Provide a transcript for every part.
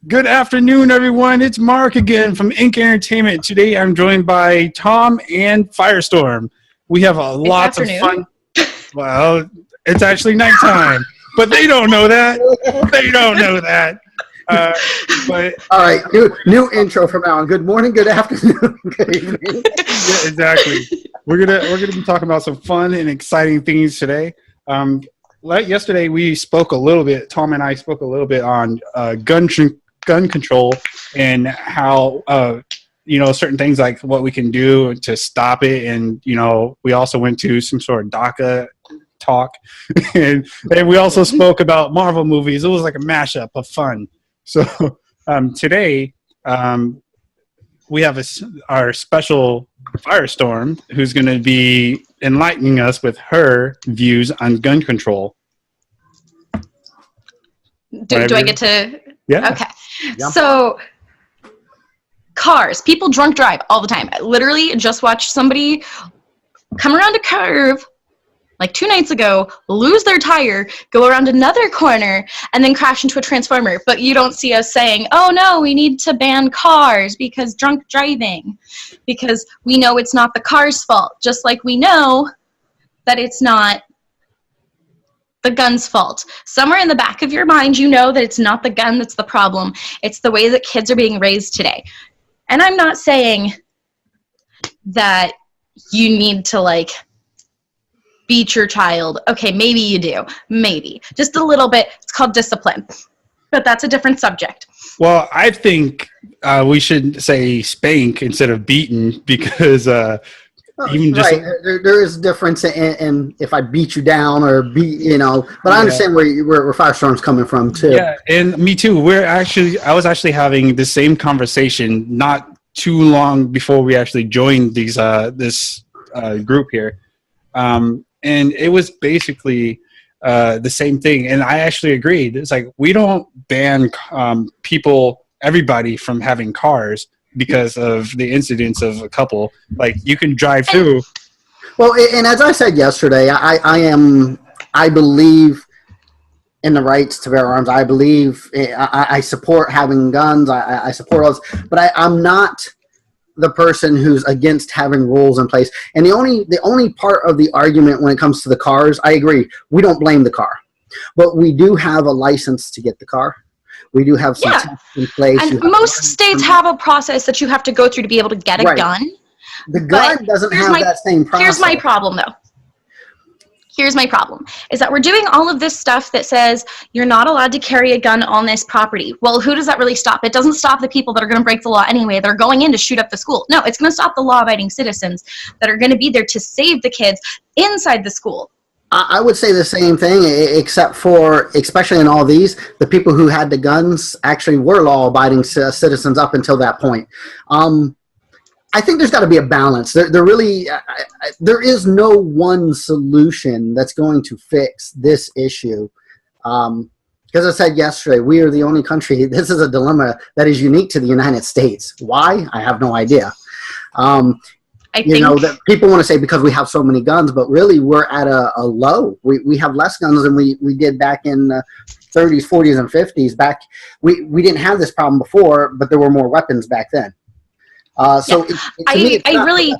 Good afternoon, everyone. It's Mark again from Ink Entertainment. Today I'm joined by Tom and FireStorm. We have lots of fun. Well, it's actually nighttime, but they don't know that. They don't know that. But all right, new intro from now on. Good morning, good afternoon, good evening. Yeah, exactly. We're gonna be talking about some fun and exciting things today. Like yesterday, we spoke a little bit. Tom and I spoke a little bit on gun control and how certain things like what we can do to stop it, and we also went to some sort of DACA talk, and we also spoke about Marvel movies. It was like a mashup of fun. So today we have our special FireStorm who's going to be enlightening us with her views on gun control. Do I get to? Yeah. Okay. Yeah. So, cars. People drunk drive all the time. I literally just watched somebody come around a curve like 2 nights ago, lose their tire, go around another corner, and then crash into a transformer. But you don't see us saying, oh no, we need to ban cars because drunk driving. Because we know it's not the car's fault. Just like we know that it's not the gun's fault. Somewhere in the back of your mind, you know that it's not the gun that's the problem. It's the way that kids are being raised today. And I'm not saying that you need to beat your child. Okay, maybe you do. Maybe. Just a little bit. It's called discipline. But that's a different subject. Well, I think we should say spank instead of beaten because even just right. There is a difference in if I beat you down or but I understand where FireStorm's coming from too. Yeah, and me too. I was actually having the same conversation not too long before we actually joined this group here. And it was basically the same thing. And I actually agreed. It's like we don't ban everybody from having cars because of the incidents of a couple. Like you can drive through. Well, and as I said yesterday, I believe in the rights to bear arms. I believe I support having guns. I support all this, but I'm not the person who's against having rules in place. And the only part of the argument when it comes to the cars, I agree, we don't blame the car. But we do have a license to get the car. We do have some tests in place. And most states have a process that you have to go through to be able to get a gun. The gun doesn't have that same process. Here's my problem, though. Here's my problem, is that we're doing all of this stuff that says you're not allowed to carry a gun on this property. Well, who does that really stop? It doesn't stop the people that are going to break the law anyway. They're going in to shoot up the school. No, it's going to stop the law-abiding citizens that are going to be there to save the kids inside the school. I would say the same thing, except for, especially in all these, the people who had the guns actually were law-abiding citizens up until that point. I think there's got to be a balance. There is no one solution that's going to fix this issue. Because I said yesterday, we are the only country, this is a dilemma that is unique to the United States. Why? I have no idea. That people want to say because we have so many guns, but really we're at a low. We have less guns than we did back in the 30s, 40s, and 50s. We didn't have this problem before, but there were more weapons back then. So I really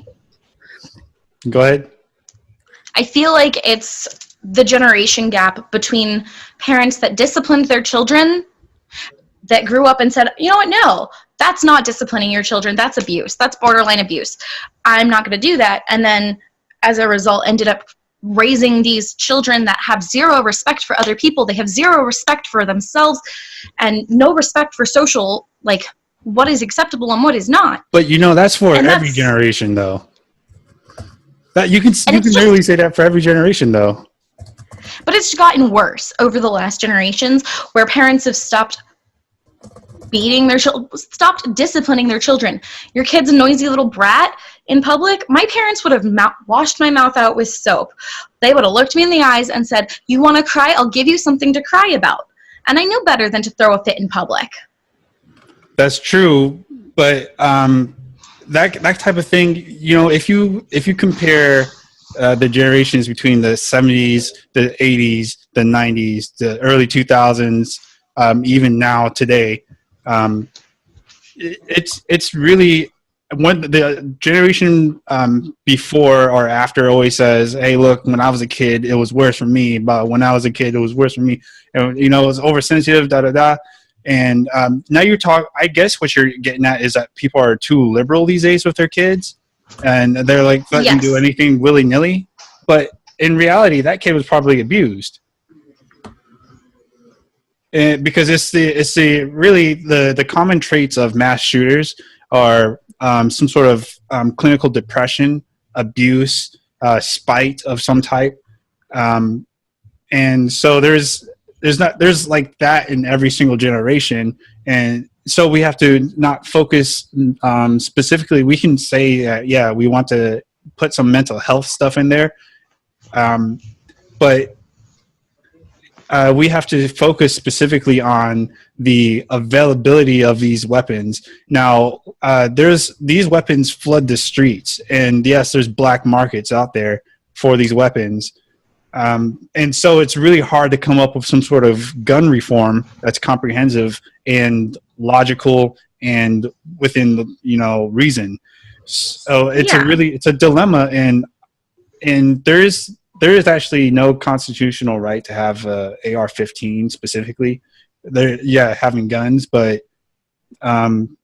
go ahead. I feel like it's the generation gap between parents that disciplined their children that grew up and said, you know what, no, that's not disciplining your children. That's abuse. That's borderline abuse. I'm not going to do that. And then as a result ended up raising these children that have zero respect for other people. They have zero respect for themselves and no respect for social, what is acceptable and what is not. But that's for every generation, though. That you can literally say that for every generation, though. But it's gotten worse over the last generations, where parents have stopped beating their children, stopped disciplining their children. Your kid's a noisy little brat in public. My parents would have washed my mouth out with soap. They would have looked me in the eyes and said, "You want to cry? I'll give you something to cry about." And I knew better than to throw a fit in public. That's true, but that type of thing, if you compare the generations between the 70s, the 80s, the 90s, the early 2000s, even now today, It's really when the generation before or after always says, "Hey, look, when I was a kid, it was worse for me. But when I was a kid, it was worse for me." And, it was oversensitive, da da da. And now I guess what you're getting at is that people are too liberal these days with their kids, and they're like letting them do anything willy nilly. But in reality, that kid was probably abused. Because it's the common traits of mass shooters are some sort of clinical depression, abuse, spite of some type, and so there's like that in every single generation, and so we have to not focus specifically. We can say that we want to put some mental health stuff in there, but we have to focus specifically on the availability of these weapons. Now, these weapons flood the streets, and yes, there's black markets out there for these weapons. And so it's really hard to come up with some sort of gun reform that's comprehensive and logical and within the reason. So it's it's a dilemma, and there is actually no constitutional right to have AR-15 specifically. Having guns, but I'm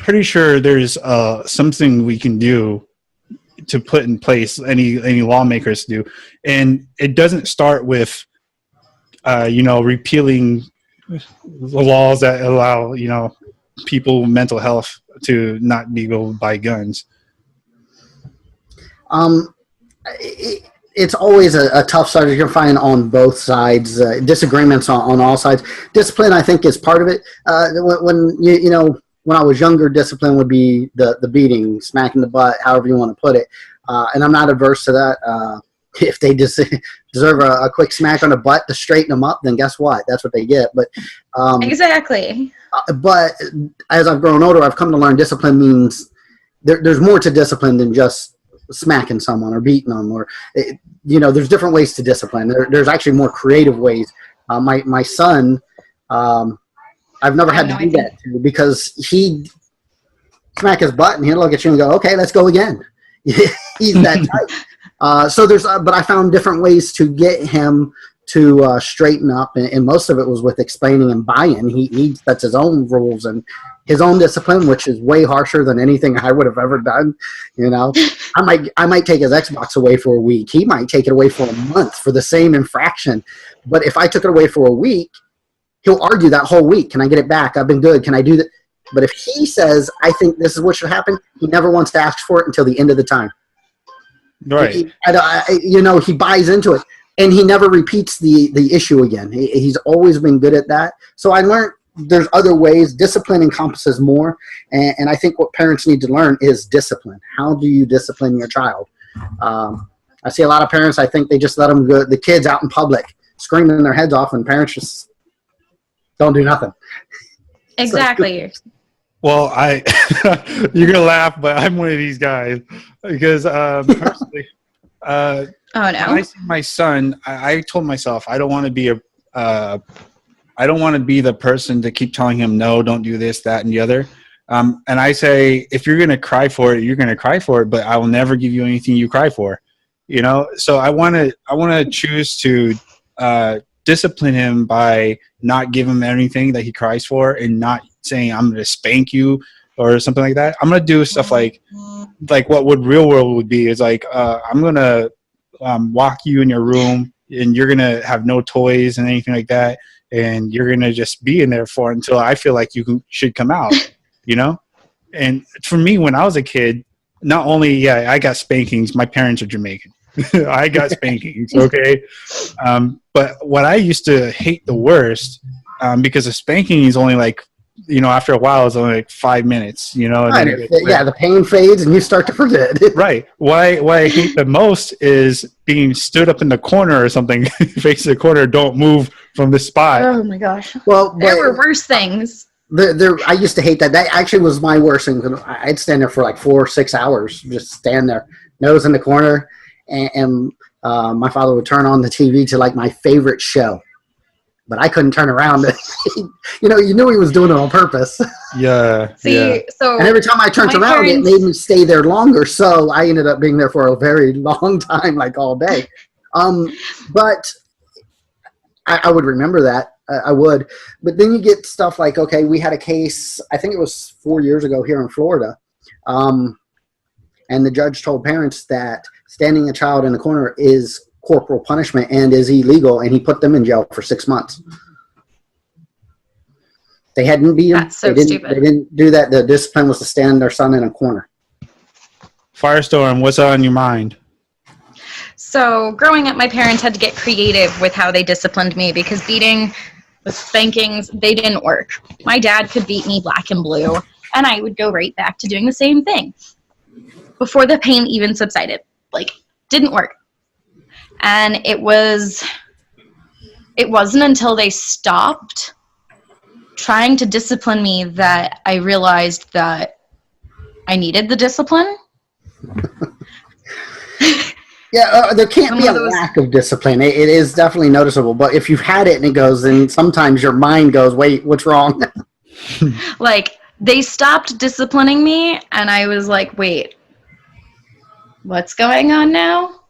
pretty sure there's something we can do to put in place. Any lawmakers do, and it doesn't start with repealing the laws that allow people with mental health to not be able to buy guns. It's always a tough subject. You're finding on both sides, disagreements on all sides. Discipline, I think, is part of it. When I was younger, discipline would be the beating, smacking the butt, however you want to put it. And I'm not averse to that. If they deserve a quick smack on the butt to straighten them up, then guess what? That's what they get. But exactly. But as I've grown older, I've come to learn discipline means there's more to discipline than just smacking someone or beating them, or there's different ways to discipline. There's actually more creative ways. My son, I've never had to do that to, because he'd smack his butt and he'd look at you and go, "Okay, let's go again." He's that type. So but I found different ways to get him to straighten up, and most of it was with explaining and buy-in. He sets his own rules and his own discipline, which is way harsher than anything I would have ever done. I might take his Xbox away for a week. He might take it away for a month for the same infraction. But if I took it away for a week, he'll argue that whole week. Can I get it back? I've been good. Can I do that? But if he says, "I think this is what should happen," he never wants to ask for it until the end of the time. Right. He buys into it, and he never repeats the issue again. He's always been good at that. So I learned there's other ways. Discipline encompasses more, and I think what parents need to learn is discipline. How do you discipline your child? I see a lot of parents, I think they just let the kids out in public screaming their heads off, and parents just don't do nothing. Exactly. Well, you're gonna laugh, but I'm one of these guys because personally, oh no! When I see my son, I told myself I don't want to be I don't want to be the person to keep telling him no, don't do this, that, and the other. And I say, if you're gonna cry for it, you're gonna cry for it, but I will never give you anything you cry for. So I want to choose to discipline him by not giving him anything that he cries for, and not saying I'm going to spank you or something like that. I'm going to do stuff like what real world would be is like, I'm going to walk you in your room, and you're going to have no toys and anything like that. And you're going to just be in there for until I feel like you should come out, And for me, when I was a kid, not only, I got spankings. My parents are Jamaican. I got spankings, okay? But what I used to hate the worst, because a spanking is only like, after a while, it's only like 5 minutes, Right. The pain fades and you start to forget. Right. What I hate the most is being stood up in the corner or something, face the corner, don't move from the spot. Oh my gosh. Well, there were worse things. I used to hate that. That actually was my worst thing. I'd stand there for like 4 or 6 hours, just stand there, nose in the corner, and my father would turn on the TV to like my favorite show. but I couldn't turn around. You knew he was doing it on purpose. Yeah. So and every time I turned around, it made me stay there longer. So I ended up being there for a very long time, like all day. But I would remember that. I would. But then you get stuff like, okay, we had a case, I think it was 4 years ago here in Florida. And the judge told parents that standing a child in the corner is corporal punishment and is illegal, and he put them in jail for 6 months. They hadn't beat him. That's so stupid. They didn't do that. The discipline was to stand their son in a corner. FireStorm, what's on your mind? So growing up, my parents had to get creative with how they disciplined me because beating, the spankings, they didn't work. My dad could beat me black and blue, and I would go right back to doing the same thing before the pain even subsided. Like, didn't work. And it wasn't until they stopped trying to discipline me that I realized that I needed the discipline. Yeah, there can't be a lack of discipline. It is definitely noticeable. But if you've had it and it goes, and sometimes your mind goes, wait, what's wrong? Like, they stopped disciplining me, and I was like, wait, what's going on now?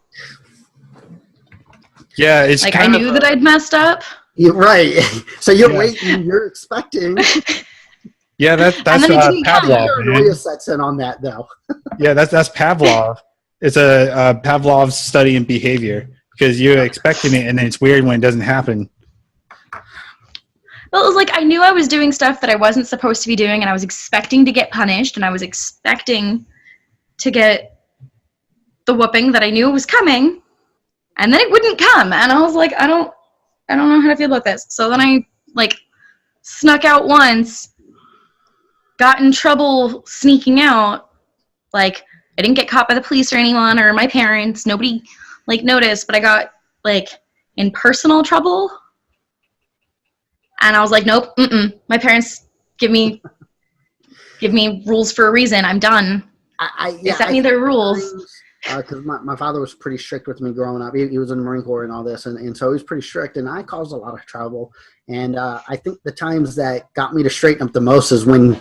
Yeah, it's like I knew that I'd messed up. You're right. So you're waiting, you're expecting. Yeah, that's Pavlov. Paranoia sets in on that, though. Yeah, that's Pavlov. It's a Pavlov study in behavior because you're expecting it, and then it's weird when it doesn't happen. Well, it was like I knew I was doing stuff that I wasn't supposed to be doing, and I was expecting to get punished, and I was expecting to get the whooping that I knew was coming, and then it wouldn't come, and I was like, I don't know how to feel about this. So then I snuck out once, got in trouble sneaking out. Like, I didn't get caught by the police or anyone or my parents. Nobody noticed, but I got in personal trouble. And I was like, nope, my parents give me rules for a reason. I'm done. They set me their rules. Because my father was pretty strict with me growing up. He was in the Marine Corps and all this, and so he was pretty strict, and I caused a lot of trouble. And I think the times that got me to straighten up the most is when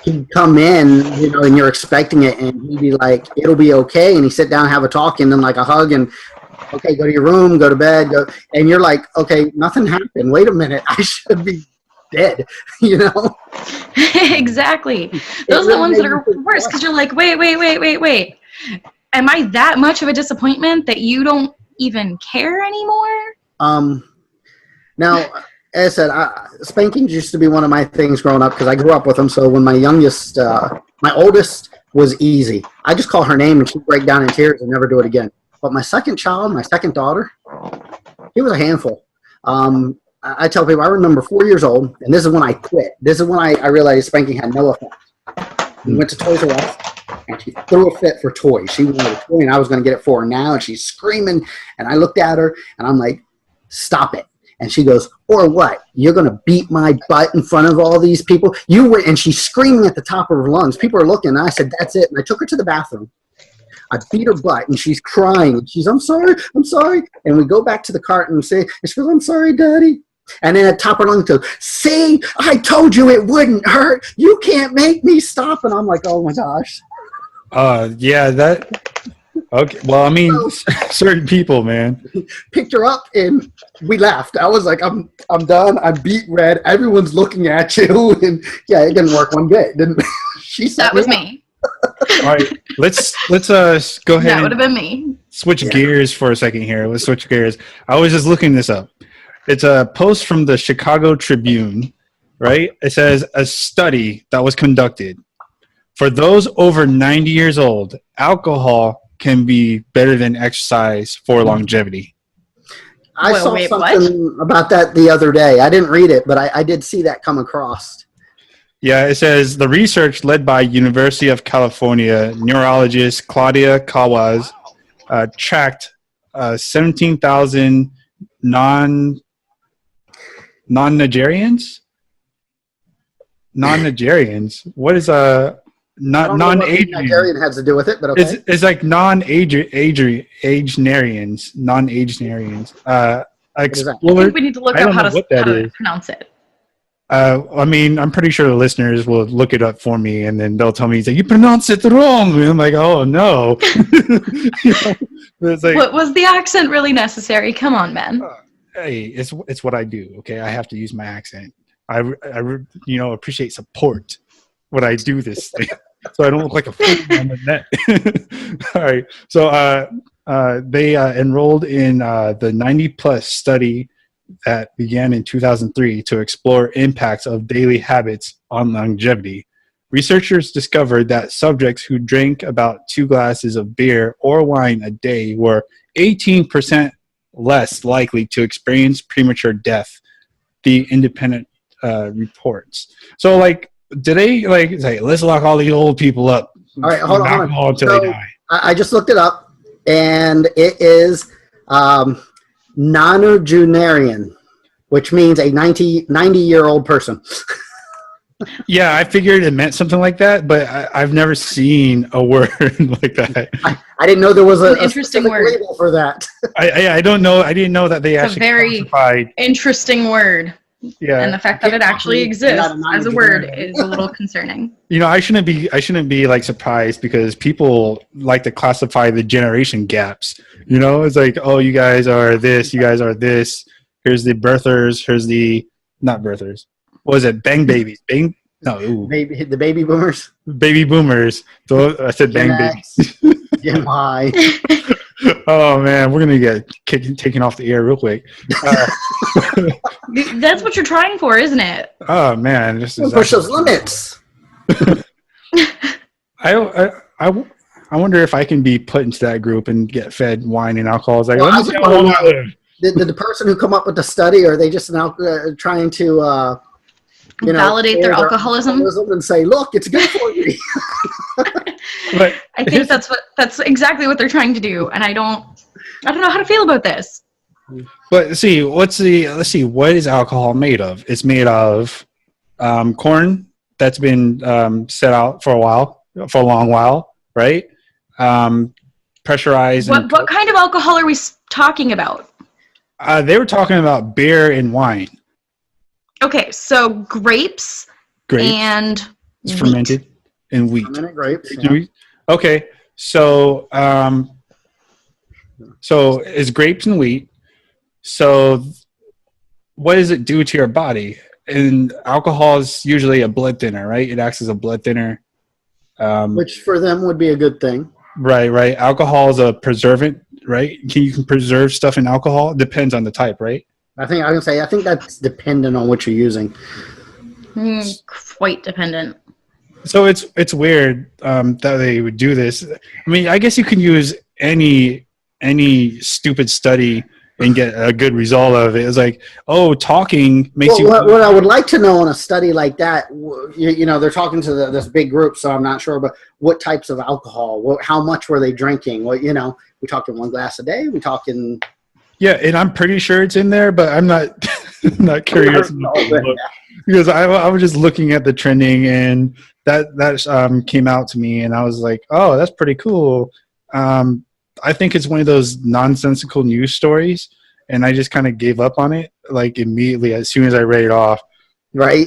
he'd come in, and you're expecting it, and he'd be like, it'll be okay, and he'd sit down and have a talk, and then a hug, and okay, go to your room, go to bed, and you're like, okay, nothing happened. Wait a minute, I should be dead, Exactly. Those are the ones that are worse, because you're like, wait. Am I that much of a disappointment that you don't even care anymore? Now, as I said, spankings used to be one of my things growing up because I grew up with them. So when my oldest was easy. I just call her name and she'd break down in tears and never do it again. But my second child, my second daughter, he was a handful. I tell people, I remember 4 years old, and this is when I quit. This is when I realized spanking had no effect. We went to Toys R Us, and she threw a fit for toys. She wanted a toy, and I was going to get it for her now, and she's screaming. And I looked at her, and I'm like, stop it. And she goes, or what? You're going to beat my butt in front of all these people? You were, and she's screaming at the top of her lungs. People are looking, and I said, that's it. And I took her to the bathroom. I beat her butt, and she's crying. And she's, I'm sorry. And we go back to the cart and say, and she goes, I'm sorry, Daddy. And then at top of her lungs goes, see, I told you it wouldn't hurt. You can't make me stop. And I'm like, oh my gosh. Yeah, that. Okay. Well, I mean, certain people, man. Picked her up and we laughed. I was like, I'm done. I'm beat red. Everyone's looking at you. And yeah, it didn't work one bit. Didn't she? That was me. All right, let's go ahead. That would have been me. Switch gears for a second here. Let's switch gears. I was just looking this up. It's a post from the Chicago Tribune, right? It says a study that was conducted. For those over 90 years old, alcohol can be better than exercise for longevity. I saw something about that the other day. I didn't read it, but I did see that come across. Yeah, it says the research led by University of California neurologist Claudia Kawaz tracked 17,000 non-Nigerians? Non-Nigerians? What is non-Adrian? Nigerian has to do with it, but okay. It's like non-Agenarians. Non-Agenarians. I Explorer. think we need to look I up don't how know to what that is. pronounce it. I mean, I'm pretty sure the listeners will look it up for me, and then they'll tell me, "You pronounce it wrong." And I'm like, "Oh no!" You know? It's like, Was the accent really necessary? Come on, man. hey, it's what I do. Okay, I have to use my accent. I appreciate support when I do this thing, so I don't look like a fool on the net. All right, so they enrolled in the 90+ study that began in 2003 to explore impacts of daily habits on longevity. Researchers discovered that subjects who drank about 2 glasses of beer or wine a day were 18% less likely to experience premature death, the independent reports. So, like, did they say, let's lock all these old people up? All right, hold on. Until they die. I just looked it up, and it is nonagenarian, which means a 90-year-old person. Yeah, I figured it meant something like that, but I've never seen a word like that. I didn't know there was an interesting word label for that. I don't know. I didn't know that they it's actually a very classified. Interesting word. Yeah, and the fact that it actually exists as a word is a little concerning. You know, I shouldn't be like surprised because people like to classify the generation gaps. You know, it's like, oh, you guys are this, you guys are this. Here's the birthers. Here's the not birthers. What was it? Bang babies. Bang. No. Ooh. The baby boomers. Baby boomers. So I said bang babies. Gen Y. Oh man, we're gonna get taken off the air real quick. That's what you're trying for, isn't it? Oh man, this is push those limits. I wonder if I can be put into that group and get fed wine and alcohol. It's like, well, did the person who come up with the study, or are they just now trying to validate their alcoholism and say, look, it's good for you? But I think that's exactly what they're trying to do, and I don't know how to feel about this. But let's see, what is alcohol made of? It's made of corn that's been set out for a long while, right? Pressurized. What kind of alcohol are we talking about? They were talking about beer and wine. Okay, so grapes. And it's fermented and wheat. Fermented grapes. Yeah. Okay, so it's grapes and wheat. So what does it do to your body? And alcohol is usually a blood thinner, right? It acts as a blood thinner. Which for them would be a good thing. Right. Alcohol is a preservant, right? You can preserve stuff in alcohol. It depends on the type, right? I think that's dependent on what you're using. Quite dependent. So it's weird that they would do this. I mean, I guess you can use any stupid study and get a good result of it. It's like, oh, talking makes you. What I would like to know in a study like that, they're talking to this big group, so I'm not sure, but what types of alcohol? How much were they drinking? We talking 1 glass a day? We talking. Yeah, and I'm pretty sure it's in there, but I'm not not curious because I was just looking at the trending, and that came out to me, and I was like, oh, that's pretty cool. I think it's one of those nonsensical news stories, and I just kind of gave up on it like immediately as soon as I read it off. Right.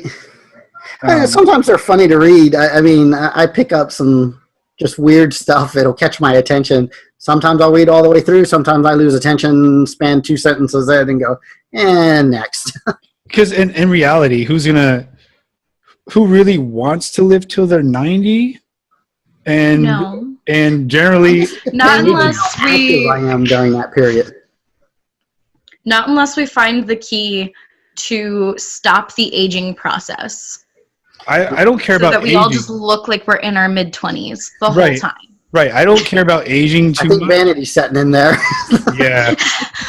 Sometimes they're funny to read. I mean, I pick up some just weird stuff. It'll catch my attention. Sometimes I'll read all the way through. Sometimes I lose attention, span 2 sentences in and go, next. Because in reality, who really wants to live till they're 90? And generally, not unless I am during that period. Not unless we find the key to stop the aging process. I don't care about that we aging. all just look like we're in our mid-20s the whole time. Right. I don't care about aging too much. I think vanity's setting in there. Yeah.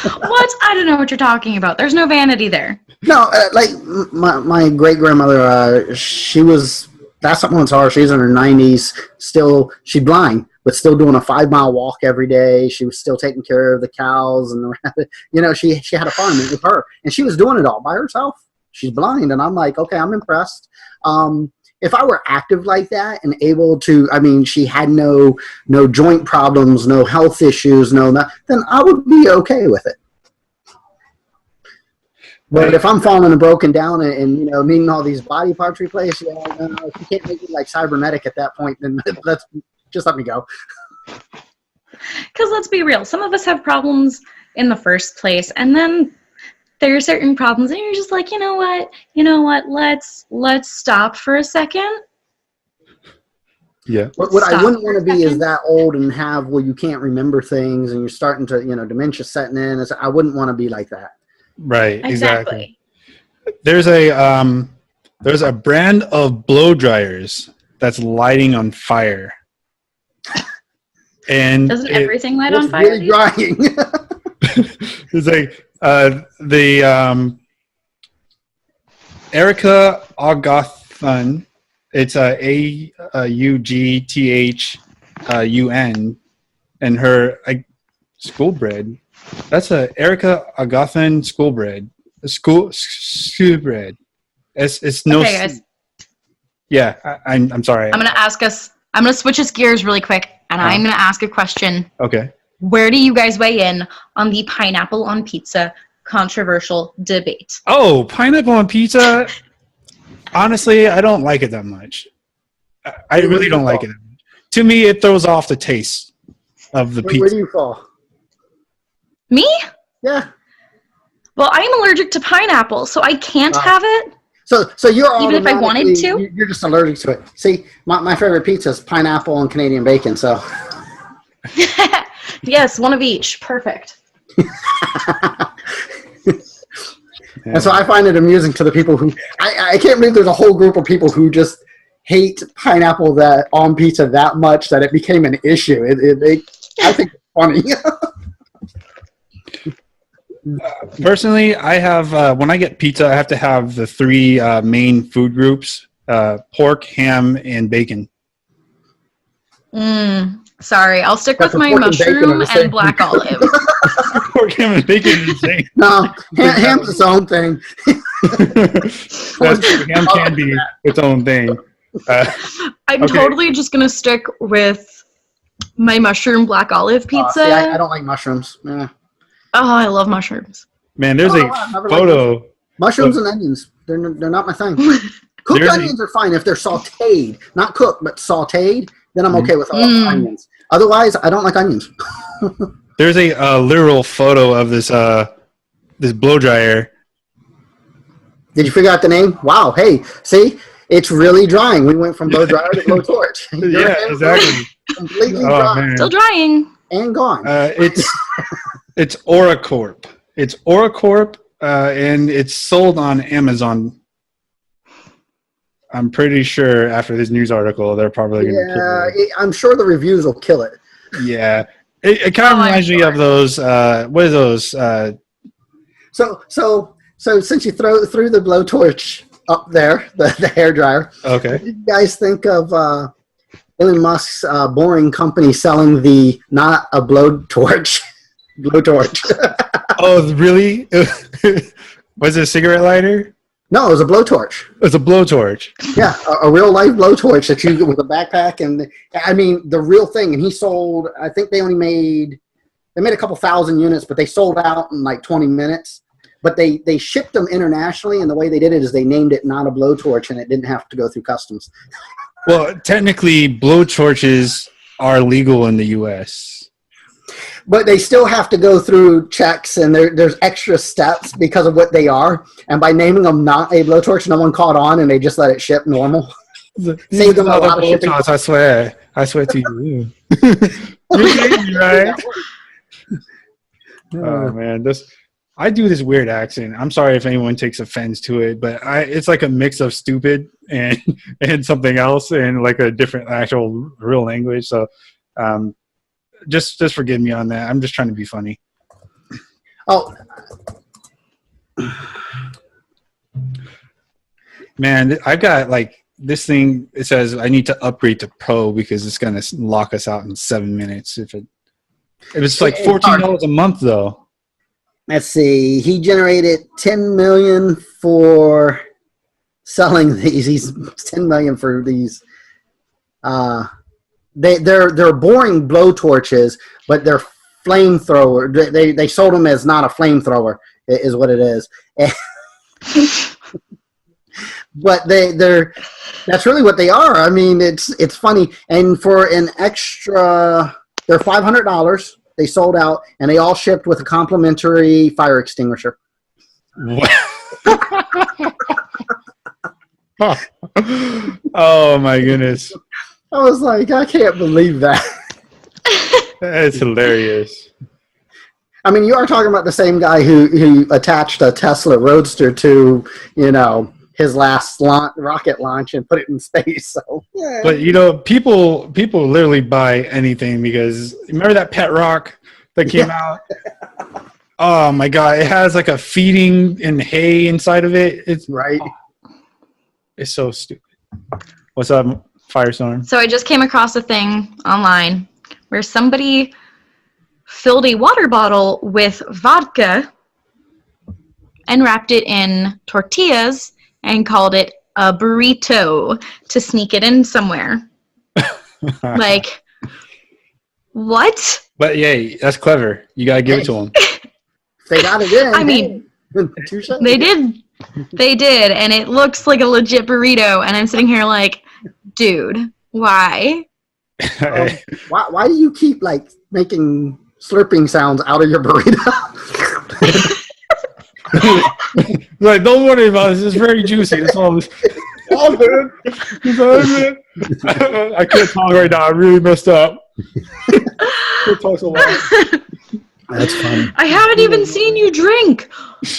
What? I don't know what you're talking about. There's no vanity there. No, like my great-grandmother, that's something that's hard. She's in her 90s. Still, she's blind, but still doing a 5-mile walk every day. She was still taking care of the cows and the rabbit. She had a farm with her, and she was doing it all by herself. She's blind, and I'm like, okay, I'm impressed. If I were active like that and able to, she had no joint problems, no health issues, then I would be okay with it. But if I'm falling and broken down and needing all these body parts replaced, no, if you can't make me like cybernetic at that point, then let's just let me go. Because let's be real, some of us have problems in the first place, and then there are certain problems, and you're just like, you know what? Let's stop for a second. Yeah. What I wouldn't want to be is that old and have where you can't remember things and you're starting to, dementia setting in. I wouldn't want to be like that. Right. Exactly. There's a brand of blow dryers that's lighting on fire. And doesn't everything light on fire? Really drying. It's like the Erica Augathun. It's Augthun, and her school bread. That's a Erica Augathun school bread. School bread. It's no. Okay, guys. Yeah, I'm sorry. I'm gonna switch us gears really quick, and I'm gonna ask a question. Okay. Where do you guys weigh in on the pineapple on pizza controversial debate? Oh, pineapple on pizza. Honestly, I don't like it that much. I really don't like it that much. To me, it throws off the taste of the pizza. Where do you fall? Me? Yeah. Well, I'm allergic to pineapple, so I can't have it. So you're even if I wanted to. You're just allergic to it. See, my favorite pizza is pineapple and Canadian bacon. So. Yes, one of each. Perfect. And so I find it amusing to the people who I can't believe there's a whole group of people who just hate pineapple on pizza that much that it became an issue. I think it's funny. Personally, I have when I get pizza, I have to have the three main food groups: pork, ham, and bacon. Sorry, I'll stick with my mushroom and black olive. Pork, ham, and bacon is the same. No, ham's its own thing. Ham can be its own thing. I'm totally just going to stick with my mushroom black olive pizza. See, I don't like mushrooms. Yeah. Oh, I love mushrooms. Man, there's a photo. Mushrooms and onions. They're not my thing. Cooked onions are fine if they're sauteed. Not cooked, but sauteed. Then I'm okay with all onions. Otherwise, I don't like onions. There's a literal photo of this blow dryer. Did you figure out the name? Wow. Hey, see? It's really drying. We went from blow dryer to blow torch. Yeah, exactly. Completely dry. Man. Still drying. And gone. It's Oracorp. It's Oracorp, and it's sold on Amazon. I'm pretty sure after this news article, they're probably going to kill it. I'm sure the reviews will kill it. Yeah. It kind of reminds me of those, what are those? So since you threw the blowtorch up there, the hair dryer, okay. What do you guys think of Elon Musk's Boring Company selling the not a blowtorch? Oh, really? Was it a cigarette lighter? No, it was a blowtorch. It's a blowtorch. Yeah, a real life blowtorch that you get with a backpack, and I mean the real thing. And he sold. I think they made a couple thousand units, but they sold out in like 20 minutes. But they shipped them internationally, and the way they did it is they named it not a blowtorch, and it didn't have to go through customs. Well, technically, blowtorches are legal in the U.S. But they still have to go through checks, and there's extra steps because of what they are. And by naming them not a blowtorch, no one caught on, and they just let it ship normal. Saved them a lot of shipping. I swear to you. You're crazy, right? Oh man, I do this weird accent. I'm sorry if anyone takes offense to it, but it's like a mix of stupid and something else, and like a different actual real language. So. Just forgive me on that. I'm just trying to be funny. Oh. Man, I've got like this thing. It says I need to upgrade to Pro because it's going to lock us out in 7 minutes. If it's like $14 a month though. Let's see. He generated $10 million for selling these. He's $10 million for these. They're boring blowtorches, but they're flamethrower. They sold them as not a flamethrower, is what it is. But that's really what they are. I mean, it's funny. And for an extra, they're $500. They sold out, and they all shipped with a complimentary fire extinguisher. Oh my goodness! I was like, I can't believe that. That's hilarious. I mean, you are talking about the same guy who attached a Tesla Roadster to, his last rocket launch and put it in space. So, yeah. But people literally buy anything because remember that pet rock that came out? Oh my god! It has like a feeding and hay inside of it. It's right. It's so stupid. What's up, FireStorm? So I just came across a thing online where somebody filled a water bottle with vodka and wrapped it in tortillas and called it a burrito to sneak it in somewhere. Like, what? But yay, that's clever. You gotta give it to them. They got it in. I mean, they did. They did, and it looks like a legit burrito, and I'm sitting here like, dude, why? Why do you keep, like, making slurping sounds out of your burrito? Like, don't worry about it. It's very juicy. That's all. All good. I can't talk right now. I really messed up. It talks a lot. That's funny. I haven't even seen you drink.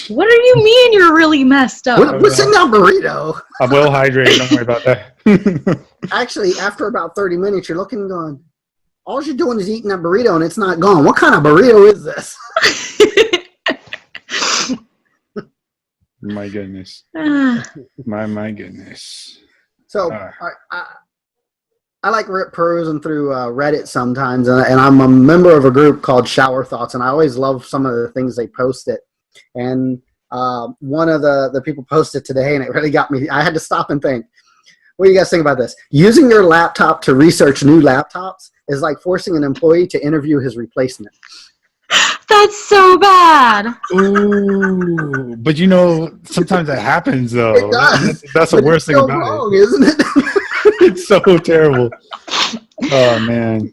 What do you mean you're really messed up? What's in that burrito? I'm well hydrated. Don't worry about that. Actually, after about 30 minutes, you're looking and going, all you're doing is eating that burrito and it's not gone. What kind of burrito is this? My goodness. My goodness. So I like perusing through Reddit sometimes, and I'm a member of a group called Shower Thoughts, and I always love some of the things they post it. And one of the people posted today, and it really got me. I had to stop and think, what do you guys think about this? Using your laptop to research new laptops is like forcing an employee to interview his replacement. That's so bad. Ooh, but sometimes that happens though. It does. That's the worst thing about wrong, it, isn't it? It's so terrible. Oh man.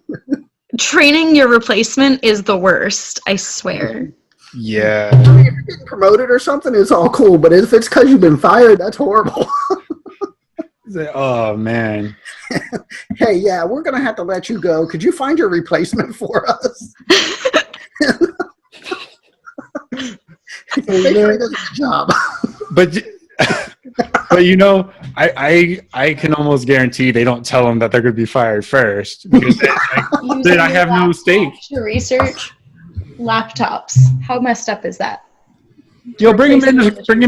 Training your replacement is the worst, I swear. Yeah. I mean, if you're getting promoted or something, it's all cool. But if it's because you've been fired, that's horrible. Oh man. Hey, yeah, we're gonna have to let you go. Could you find your replacement for us? Make sure he does a good job. But I can almost guarantee they don't tell them that they're going to be fired first because then I have no stake. To research laptops. How messed up is that? Yo, bring him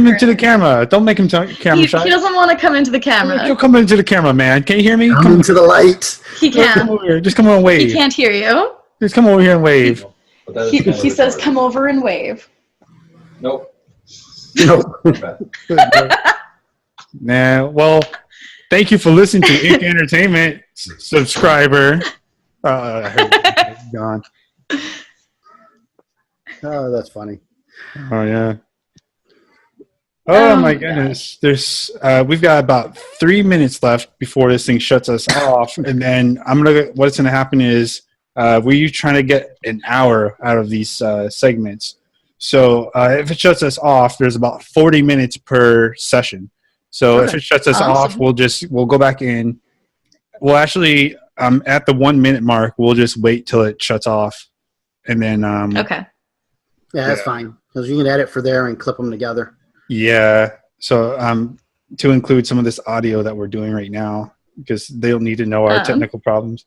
into the camera. Don't make him camera shy. He doesn't want to come into the camera. He'll come into the camera, man. Can you hear me? Come into the light. He can't. Come over here. Just come over and wave. He can't hear you. Just come over here and wave. He says, "Come over and wave." Nope. Nah, well, thank you for listening to Inc. Entertainment, subscriber. I heard it. Gone. Oh, that's funny. Oh yeah. Oh my goodness. There's we've got about 3 minutes left before this thing shuts us off, and then what's gonna happen is we're trying to get an hour out of these segments. So if it shuts us off, there's about 40 minutes per session. So if it shuts us off, we'll go back in. We'll actually at the 1 minute mark, we'll just wait till it shuts off, and then okay. Yeah, that's fine because you can edit for there and clip them together. Yeah. So to include some of this audio that we're doing right now because they'll need to know our technical problems.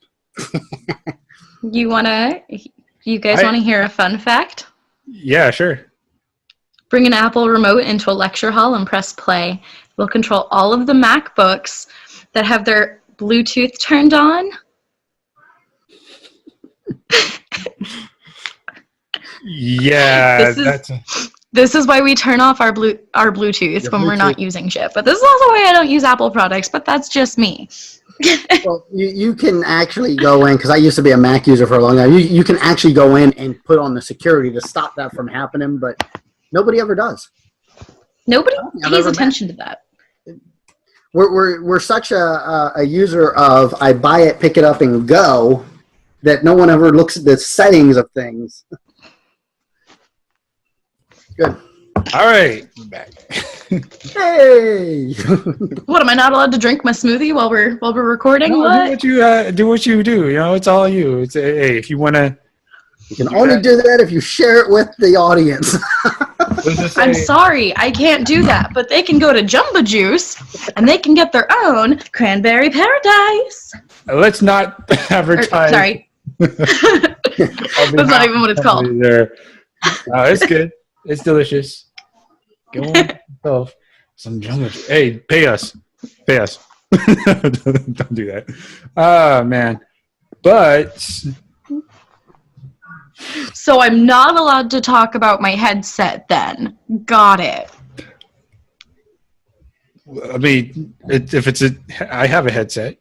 You guys want to hear a fun fact? Yeah, sure. Bring an Apple remote into a lecture hall and press play. We'll control all of the MacBooks that have their Bluetooth turned on. Yeah, this is why we turn off our Bluetooth when we're not using shit. But this is also why I don't use Apple products, but that's just me. Well, you can actually go in, because I used to be a Mac user for a long time. You can actually go in and put on the security to stop that from happening, but nobody ever does. Nobody I've pays ever attention to that. We're such a user of I buy it, pick it up, and go that no one ever looks at the settings of things. Good. All right, we're back. Hey. What, am I not allowed to drink my smoothie while we're recording? No, What? do what you do. You know, it's all you. It's hey, if you want to. You can only do that if you share it with the audience. I'm sorry, I can't do that, but they can go to Jumbo Juice and they can get their own Cranberry Paradise. Let's not advertise. Sorry. That's not even what it's called. There. It's good. It's delicious. Go on yourself. Some Jumbo Juice. Hey, pay us. Pay us. Don't do that. Man. But... So I'm not allowed to talk about my headset then. Got it. I mean, I have a headset.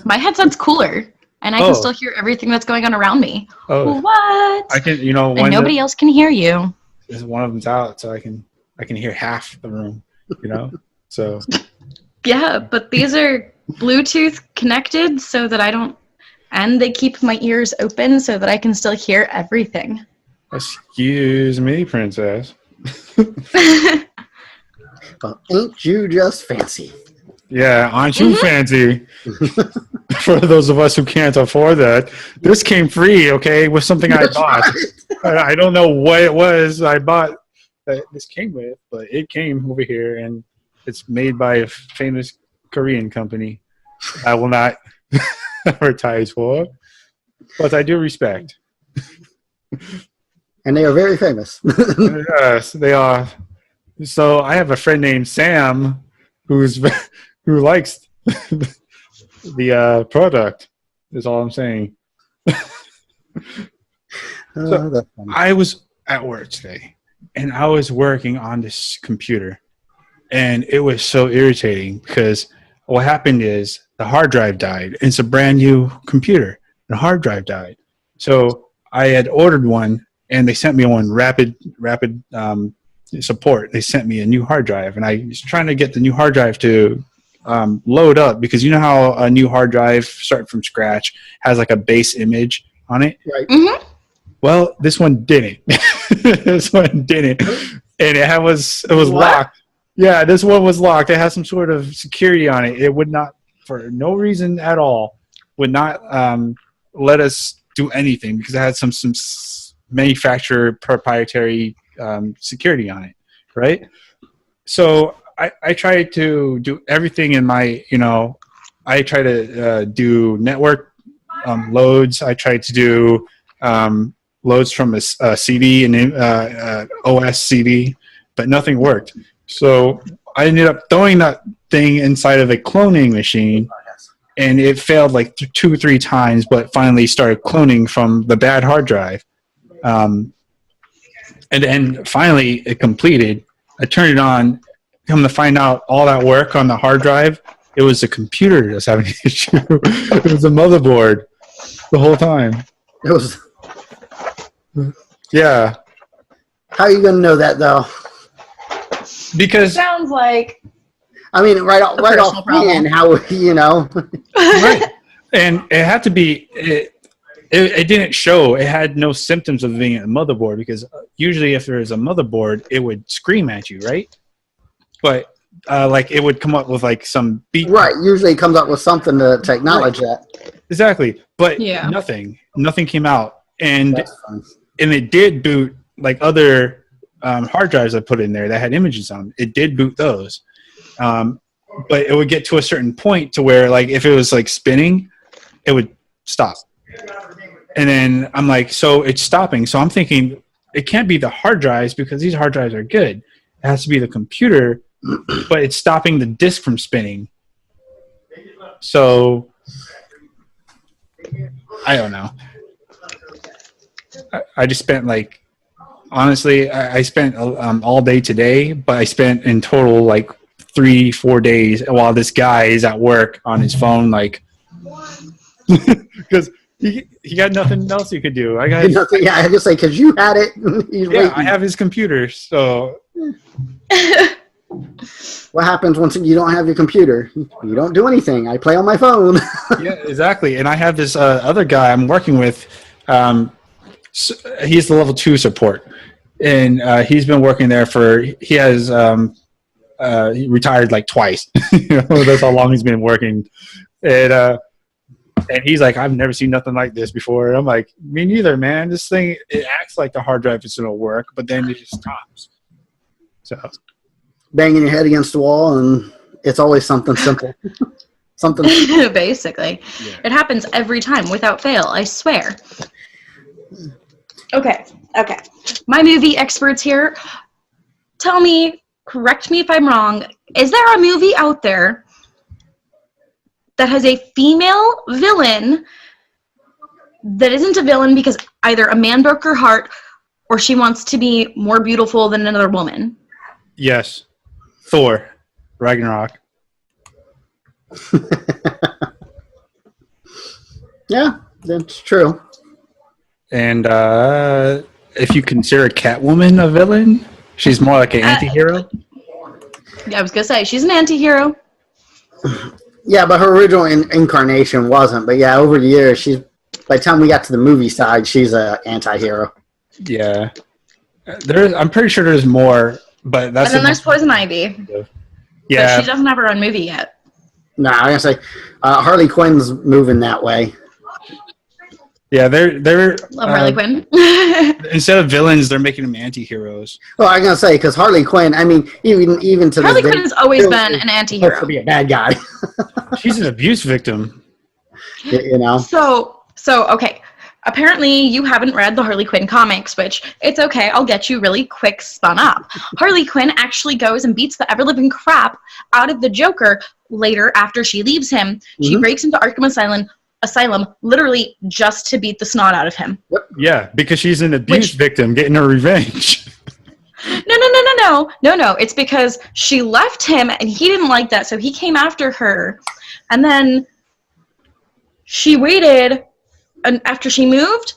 My headset's cooler, and I can still hear everything that's going on around me. Oh, what? I can, you know, and nobody else can hear you. One of them's out, so I can hear half the room. You know, so. Yeah, but these are Bluetooth connected, so that I don't. And they keep my ears open so that I can still hear everything. Excuse me, princess. Well, ain't you just fancy? Yeah, aren't you fancy? For those of us who can't afford that, this came free, okay, with something I bought. Right. I don't know what it was I bought that this came with, but it came over here, and it's made by a famous Korean company. I will not... advertise for, but I do respect. And they are very famous. Yes, they are. So I have a friend named Sam who likes the product. Is all I'm saying. So I was at work today, and I was working on this computer, and it was so irritating because what happened is the hard drive died. It's a brand new computer. The hard drive died. So I had ordered one, and they sent me one rapid support. They sent me a new hard drive, and I was trying to get the new hard drive to load up, because you know how a new hard drive, starting from scratch, has like a base image on it? Right. Mm-hmm. Well, this one didn't. This one didn't. And it was locked. Yeah, this one was locked. It has some sort of security on it. It would not, for no reason at all, would not let us do anything, because it had some manufacturer proprietary security on it, right? So I tried to do everything in my, I try to do network loads. I tried to do loads from a CD and OS CD, but nothing worked. So I ended up throwing that thing inside of a cloning machine, and it failed like 2 or 3 times, but finally started cloning from the bad hard drive. And then finally it completed. I turned it on, come to find out all that work on the hard drive, it was the computer that's having an issue. It was the motherboard the whole time. It was. Yeah. How are you going to know that, though? Because sounds like. I mean, right off hand, how Right, and it had to be. It didn't show. It had no symptoms of being a motherboard, because usually if there is a motherboard, it would scream at you, right? But like it would come up with like some beat. Right. Usually it comes up with something to acknowledge that. Exactly, but yeah. Nothing came out, and it did boot like other hard drives I put in there that had images on them. It did boot those, but it would get to a certain point to where, like, if it was like spinning, it would stop. And then I'm like, so it's stopping. So I'm thinking it can't be the hard drives, because these hard drives are good. It has to be the computer, but it's stopping the disk from spinning. So I don't know. I just spent like, honestly, I spent all day today, but I spent in total like 3-4 days while this guy is at work on his phone, like, because he got nothing else he could do. I got nothing. Yeah, I just say because you had it. Yeah, I have his computer, so What happens once you don't have your computer? You don't do anything. I play on my phone. Yeah, exactly. And I have this other guy I'm working with. He's the level 2 support, and he's been working there he has he retired like twice. That's how long he's been working. And he's like, I've never seen nothing like this before. And I'm like, me neither, man. This thing, it acts like the hard drive is going to work, but then it just stops. So Banging your head against the wall, and it's always something simple. Something. Basically. Yeah. It happens every time without fail, I swear. Okay. My movie experts here, tell me, correct me if I'm wrong, is there a movie out there that has a female villain that isn't a villain because either a man broke her heart or she wants to be more beautiful than another woman? Yes. Thor, Ragnarok. Yeah, that's true. And if you consider Catwoman a villain, she's more like an anti-hero. Yeah, I was going to say, she's an anti-hero. Yeah, but her original incarnation wasn't. But yeah, over the years, by the time we got to the movie side, she's an anti-hero. Yeah. I'm pretty sure there's more, but that's... And then there's Poison Ivy. Yeah. But she doesn't have her own movie yet. No, I'm going to say Harley Quinn's moving that way. Yeah, they're Love Harley Quinn. instead of villains, they're making them anti-heroes. Well, I'm going to say, because Harley Quinn, I mean, even to Harley this day, Quinn's always been an anti-hero. supposed to be a bad guy. She's an abuse victim. You know? So okay. Apparently, you haven't read the Harley Quinn comics, which it's okay. I'll get you really quick spun up. Harley Quinn actually goes and beats the ever-living crap out of the Joker later after she leaves him. She breaks into Arkham Asylum literally just to beat the snot out of him. Yeah, because she's an abuse victim getting her revenge. No. It's because she left him and he didn't like that, so he came after her. And then she waited and after she moved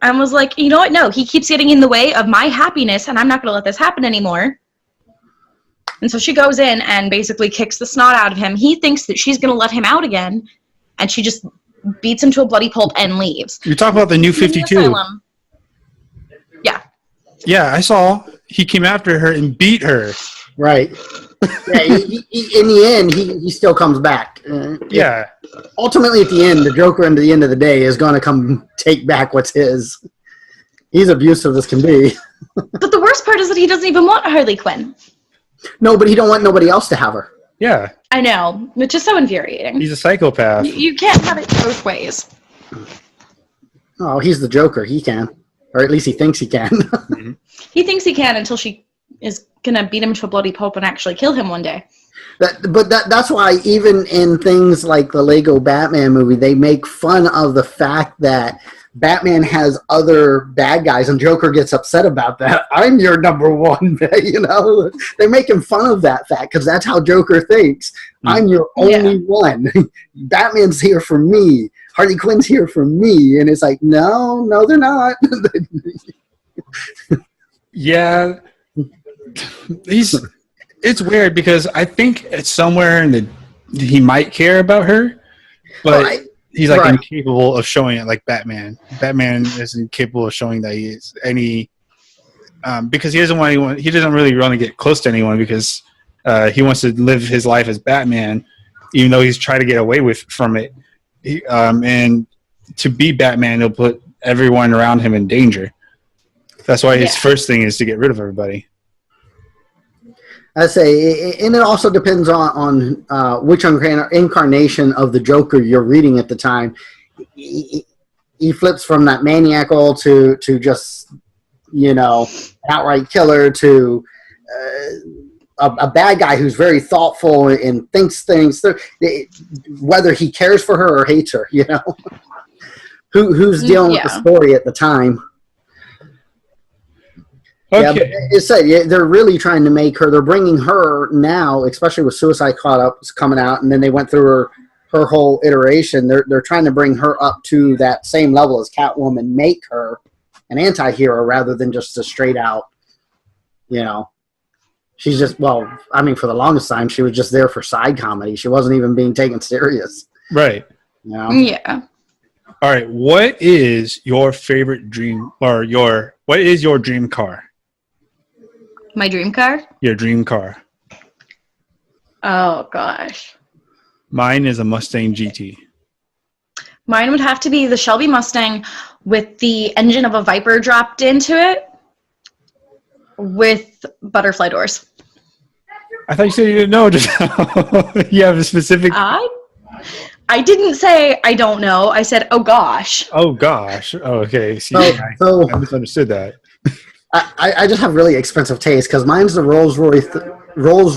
and was like, you know what? No, he keeps getting in the way of my happiness and I'm not going to let this happen anymore. And so she goes in and basically kicks the snot out of him. He thinks that she's going to let him out again, and she just beats him to a bloody pulp and leaves. You're talking about the New 52. Yeah. Yeah, I saw. He came after her and beat her. Right. Yeah, in the end, he still comes back. Yeah. Ultimately, at the end, the Joker, at the end of the day, is going to come take back what's his. He's abusive as can be. But the worst part is that he doesn't even want Harley Quinn. No, but he don't want nobody else to have her. Yeah. I know, which is so infuriating. He's a psychopath. You can't have it both ways. Oh, he's the Joker. He can. Or at least he thinks he can. He thinks he can until she is going to beat him to a bloody pulp and actually kill him one day. That's why even in things like the Lego Batman movie, they make fun of the fact that Batman has other bad guys and Joker gets upset about that. I'm your number one, you know? They're making fun of that fact because that's how Joker thinks. I'm your only one. Batman's here for me. Harley Quinn's here for me. And it's like, no, they're not. Yeah. It's weird because I think it's somewhere in he might care about her, but he's like incapable of showing it like Batman. Batman is incapable of showing that he is any because he doesn't want anyone. He doesn't really want to get close to anyone because he wants to live his life as Batman, even though he's trying to get away from it. And to be Batman, he'll put everyone around him in danger. That's why his first thing is to get rid of everybody. I say, and it also depends on which incarnation of the Joker you're reading at the time. He flips from that maniacal to just, outright killer to a bad guy who's very thoughtful and thinks things, whether he cares for her or hates her, Who's dealing with the story at the time. Okay. Yeah, but it's they're really trying to make her. They're bringing her now, especially with Suicide Squad coming out, and then they went through her whole iteration. They're trying to bring her up to that same level as Catwoman, make her an anti-hero rather than just a straight out, She's just, well, I mean, for the longest time, she was just there for side comedy. She wasn't even being taken serious. Right. You know? Yeah. All right. What is your favorite dream, or what is your dream car? My dream car? Your dream car. Oh, gosh. Mine is a Mustang GT. Mine would have to be the Shelby Mustang with the engine of a Viper dropped into it with butterfly doors. I thought you said you didn't know just now. You have a specific... I didn't say I don't know. I said, oh, gosh. Oh, gosh. Oh, okay. See, I misunderstood that. I just have really expensive taste because mine's the Rolls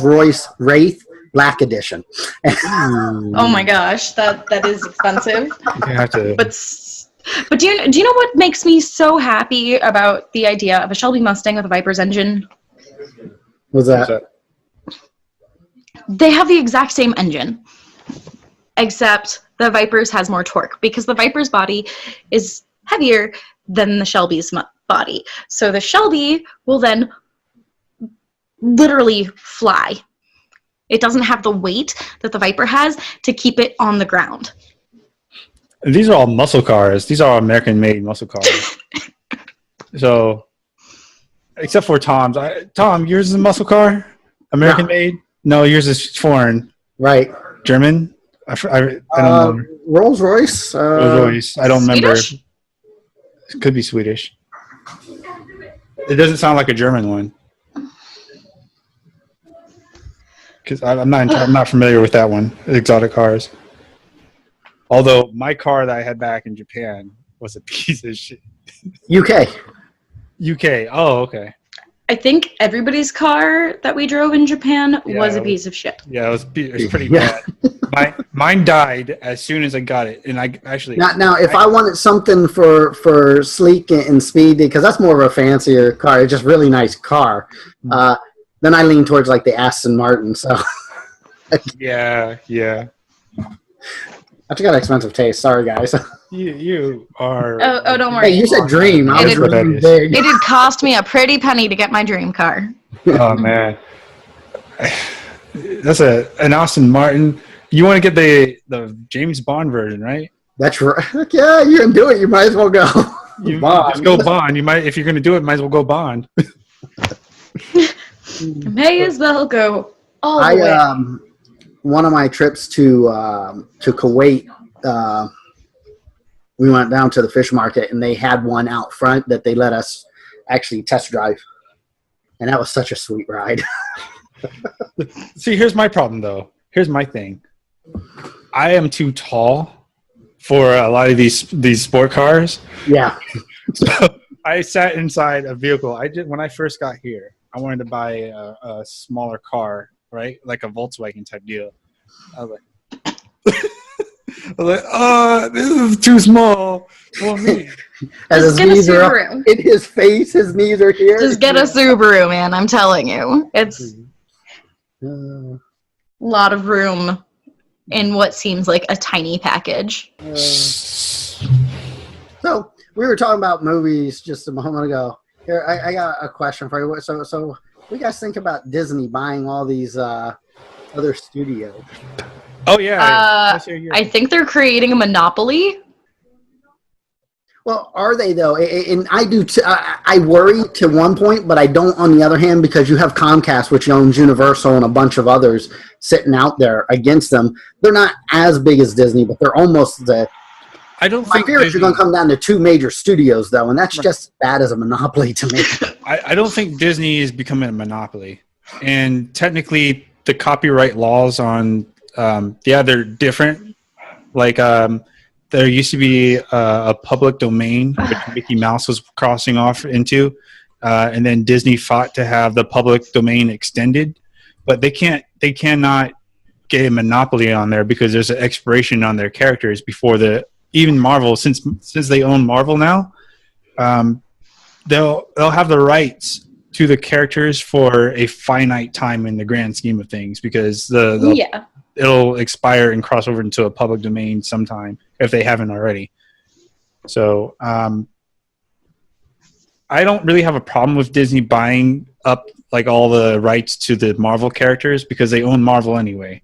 Royce Wraith Black Edition. Oh my gosh, that is expensive. You have to... But do you know what makes me so happy about the idea of a Shelby Mustang with a Viper's engine? What's that? They have the exact same engine, except the Viper's has more torque because the Viper's body is heavier than the Shelby's body. So the Shelby will then literally fly. It doesn't have the weight that the Viper has to keep it on the ground. These are all muscle cars. These are all American-made muscle cars. So, except for Tom's. Tom, yours is a muscle car? American-made? No, yours is foreign. Right. German? I don't know. Rolls Royce. Rolls-Royce. I don't remember. Swedish? It could be Swedish. It doesn't sound like a German one. Because I'm not familiar with that one, exotic cars. Although my car that I had back in Japan was a piece of shit. UK. Oh, okay. I think everybody's car that we drove in Japan was a piece of shit. Yeah, it was pretty bad. Mine died as soon as I got it, and I actually. Now, if I wanted something for sleek and speedy, because that's more of a fancier car, it's just really nice car. Then I lean towards like the Aston Martin. So. Yeah. I've got expensive taste. Sorry, guys. You are. Oh, don't worry. Hey, you said dream. I was dreaming big. It did cost me a pretty penny to get my dream car. Oh man, that's an Aston Martin. You want to get the James Bond version, right? That's right. Yeah, you can do it. You might as well go. You just go Bond. You might, if you're going to do it, might as well go Bond. May as well go all the way. One of my trips to Kuwait, we went down to the fish market and they had one out front that they let us actually test drive, and that was such a sweet ride. See, here's my problem though. Here's my thing. I am too tall for a lot of these sport cars. Yeah. So I sat inside a vehicle. When I first got here, I wanted to buy a smaller car, right? Like a Volkswagen type deal. I was like, this is too small for me. And his knees are up in his face. His knees are here. Just get a Subaru, man. I'm telling you. It's a lot of room in what seems like a tiny package. So we were talking about movies just a moment ago. Here, I got a question for you. So what do you guys think about Disney buying all these other studios? Oh yeah. I think they're creating a monopoly. Well, are they though? And I do. I worry to one point, but I don't on the other hand, because you have Comcast, which owns Universal and a bunch of others sitting out there against them. They're not as big as Disney, but they're almost the. I don't think you're going to come down to two major studios though, and that's just bad as a monopoly to me. I don't think Disney is becoming a monopoly, and technically the copyright laws on they're different. Like there used to be a public domain which Mickey Mouse was crossing off into, and then Disney fought to have the public domain extended, but they cannot get a monopoly on there because there's an expiration on their characters before even Marvel, since they own Marvel now, they'll have the rights to the characters for a finite time in the grand scheme of things, because it'll expire and cross over into a public domain sometime if they haven't already. So I don't really have a problem with Disney buying up like all the rights to the Marvel characters because they own Marvel anyway.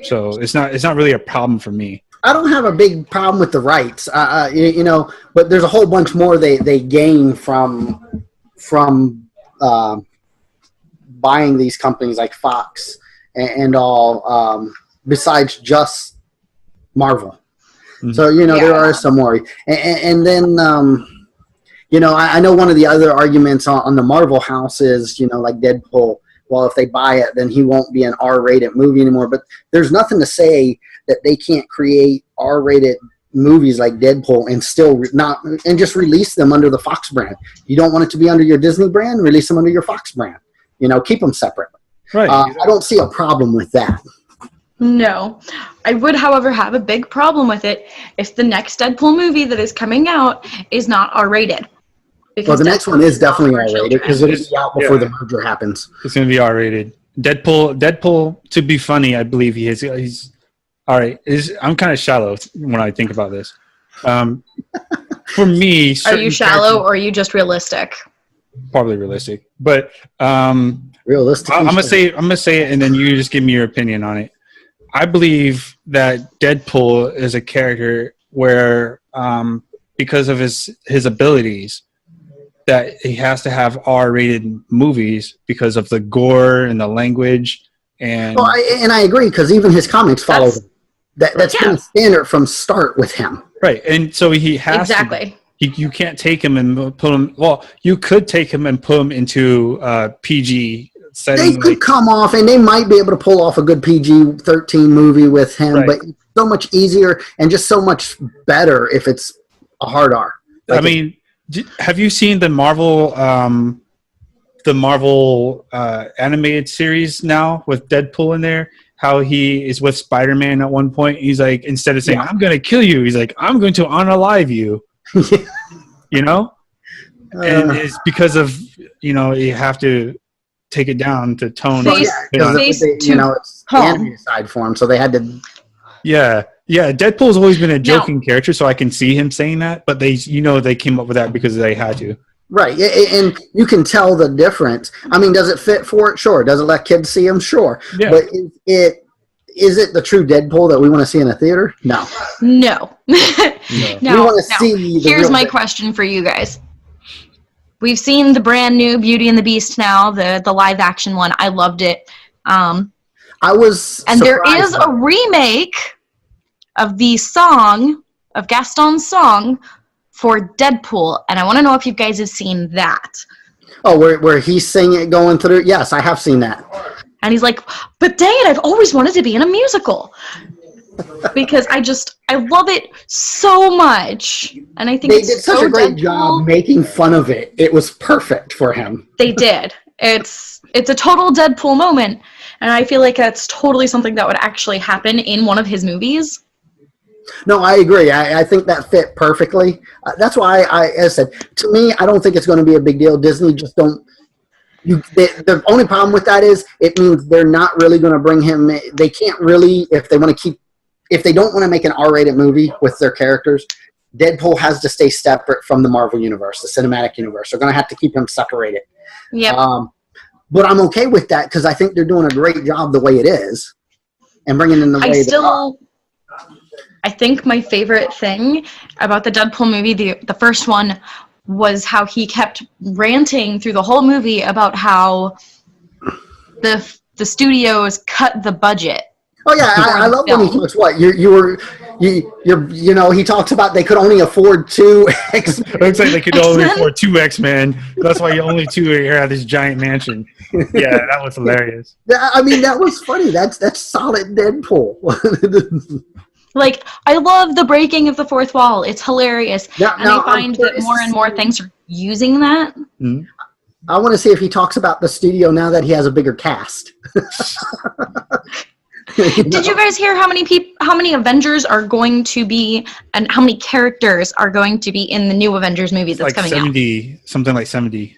So it's not really a problem for me. I don't have a big problem with the rights, but there's a whole bunch more they gain from buying these companies like Fox and all, besides just Marvel. Mm-hmm. So, there are some more. And then, I know one of the other arguments on the Marvel house is, like Deadpool, well, if they buy it, then he won't be an R-rated movie anymore. But there's nothing to say that they can't create R-rated movies like Deadpool and just release them under the Fox brand. You don't want it to be under your Disney brand, release them under your Fox brand. Keep them separate. Right. I don't see a problem with that. No. I would, however, have a big problem with it if the next Deadpool movie that is coming out is not R-rated. Well, the next one is definitely R-rated because it is out before the merger happens. It's going to be R-rated. Deadpool, to be funny, I believe he's all right. I'm kind of shallow when I think about this. For me, are you shallow or are you just realistic? Probably realistic, but realistic. I'm gonna say it, and then you just give me your opinion on it. I believe that Deadpool is a character where, because of his abilities, that he has to have R-rated movies because of the gore and the language. And I agree because even his comics follow them. That's been a standard from start with him. Right, and so he has exactly. You can't take him and put him. Well, you could take him and put him into PG setting. They could come off, and they might be able to pull off a good PG-13 movie with him. Right. But it's so much easier and just so much better if it's a hard R. Have you seen the Marvel animated series now with Deadpool in there? How he is with Spider-Man at one point. He's like, instead of saying, I'm going to kill you, he's like, I'm going to unalive you. And it's because of, you have to take it down to tone. It's Andrew's side for him, so they had to. Yeah. Deadpool's always been a joking character, so I can see him saying that, but they came up with that because they had to. Right, and you can tell the difference. I mean, does it fit for it? Sure. Does it let kids see him? Sure. Yeah. But is it the true Deadpool that we want to see in a theater? No. No. We want to see. Here's my question for you guys. We've seen the brand new Beauty and the Beast now, the live action one. I loved it. I was, and there is a remake of the song of Gaston's song for Deadpool, and I want to know if you guys have seen that. Oh, where he's singing, going through? Yes, I have seen that. And he's like, but dang it, I've always wanted to be in a musical. Because I love it so much. And I think they did such a great job making fun of it. It was perfect for him. They did. It's a total Deadpool moment. And I feel like that's totally something that would actually happen in one of his movies. No, I agree. I think that fit perfectly. That's why as I said, to me, I don't think it's going to be a big deal. Disney just don't. The only problem with that is it means they're not really going to bring him. They can't really, if they don't want to make an R-rated movie with their characters, Deadpool has to stay separate from the Marvel universe, the cinematic universe. They're going to have to keep him separated. Yeah. But I'm okay with that because I think they're doing a great job the way it is, and bringing in the way they are. I think my favorite thing about the Deadpool movie, the first one, was how he kept ranting through the whole movie about how the studios cut the budget. Oh yeah, I love when he talks. What he talks about they could only afford 2 X-Men. It looks like they could only afford 2 X-Men. That's why only 2 are here at this giant mansion. Yeah, that was hilarious. Yeah, I mean that was funny. That's solid Deadpool. Like, I love the breaking of the fourth wall. It's hilarious. And I find that more and more things are using that. Mm-hmm. I want to see if he talks about the studio now that he has a bigger cast. Did you guys hear how many Avengers are going to be, and how many characters are going to be in the new Avengers movie that's coming 70, out? Something like 70.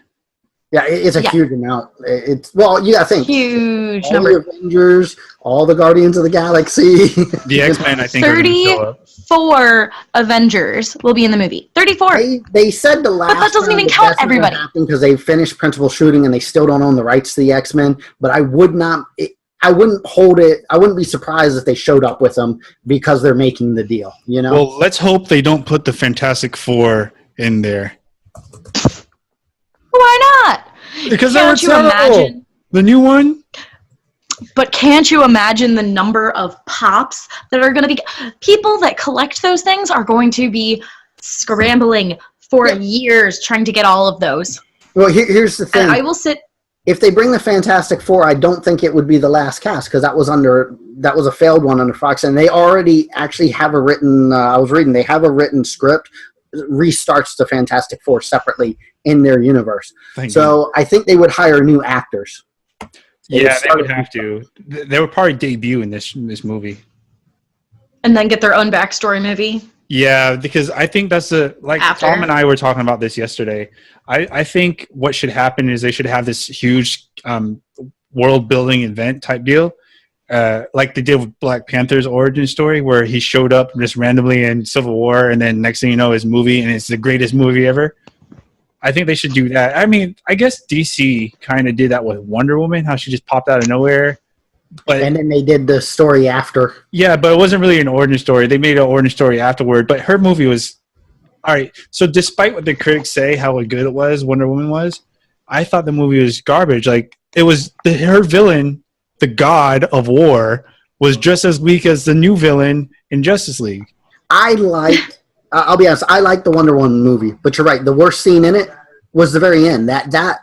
Yeah, it's a huge amount. You gotta think. Huge all number. The Avengers, all the Guardians of the Galaxy. The X-Men, I think, 30, are going to show up. 34 Avengers will be in the movie. 34. They said the last. But that doesn't even count everybody. Because they finished principal shooting and they still don't own the rights to the X-Men. But I wouldn't hold it. I wouldn't be surprised if they showed up with them because they're making the deal. You know. Well, let's hope they don't put the Fantastic Four in there. Why not? Because can't you imagine the new one? But can't you imagine the number of pops that are going to be... People that collect those things are going to be scrambling for years trying to get all of those. Well, here's the thing. And I will sit... If they bring the Fantastic Four, I don't think it would be the last cast because that was a failed one under Fox, and they already actually have a written... I was reading, they have a written script restarts the Fantastic Four separately in their universe. So I think they would hire new actors. They would have to. They would probably debut in this movie. And then get their own backstory movie. Yeah, because I think that's After. Tom and I were talking about this yesterday. I think what should happen is they should have this huge world-building event type deal, like they did with Black Panther's origin story, where he showed up just randomly in Civil War, and then next thing you know, his movie, and it's the greatest movie ever. I think they should do that. I mean, I guess DC kind of did that with Wonder Woman, how she just popped out of nowhere. And then they did the story after. Yeah, but it wasn't really an origin story. They made an origin story afterward, but her movie was... All right, so despite what the critics say, how good it was, Wonder Woman was, I thought the movie was garbage. Like, it was... her villain, the god of war, was just as weak as the new villain in Justice League. I'll be honest, I like the Wonder Woman movie, but you're right. The worst scene in it was the very end. That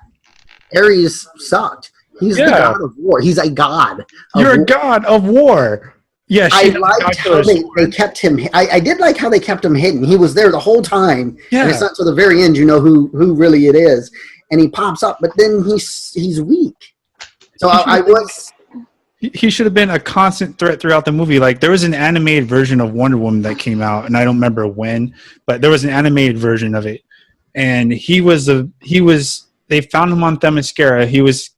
Ares sucked. He's the god of war. He's a god. You're a god of war. Yeah, I liked how they kept him. I did like how they kept him hidden. He was there the whole time. Yeah. And it's not till the very end you know who really it is. And he pops up, but then he's weak. So I was... He should have been a constant threat throughout the movie. Like, there was an animated version of Wonder Woman that came out, and I don't remember when, but there was an animated version of it. And they found him on Themyscira. He was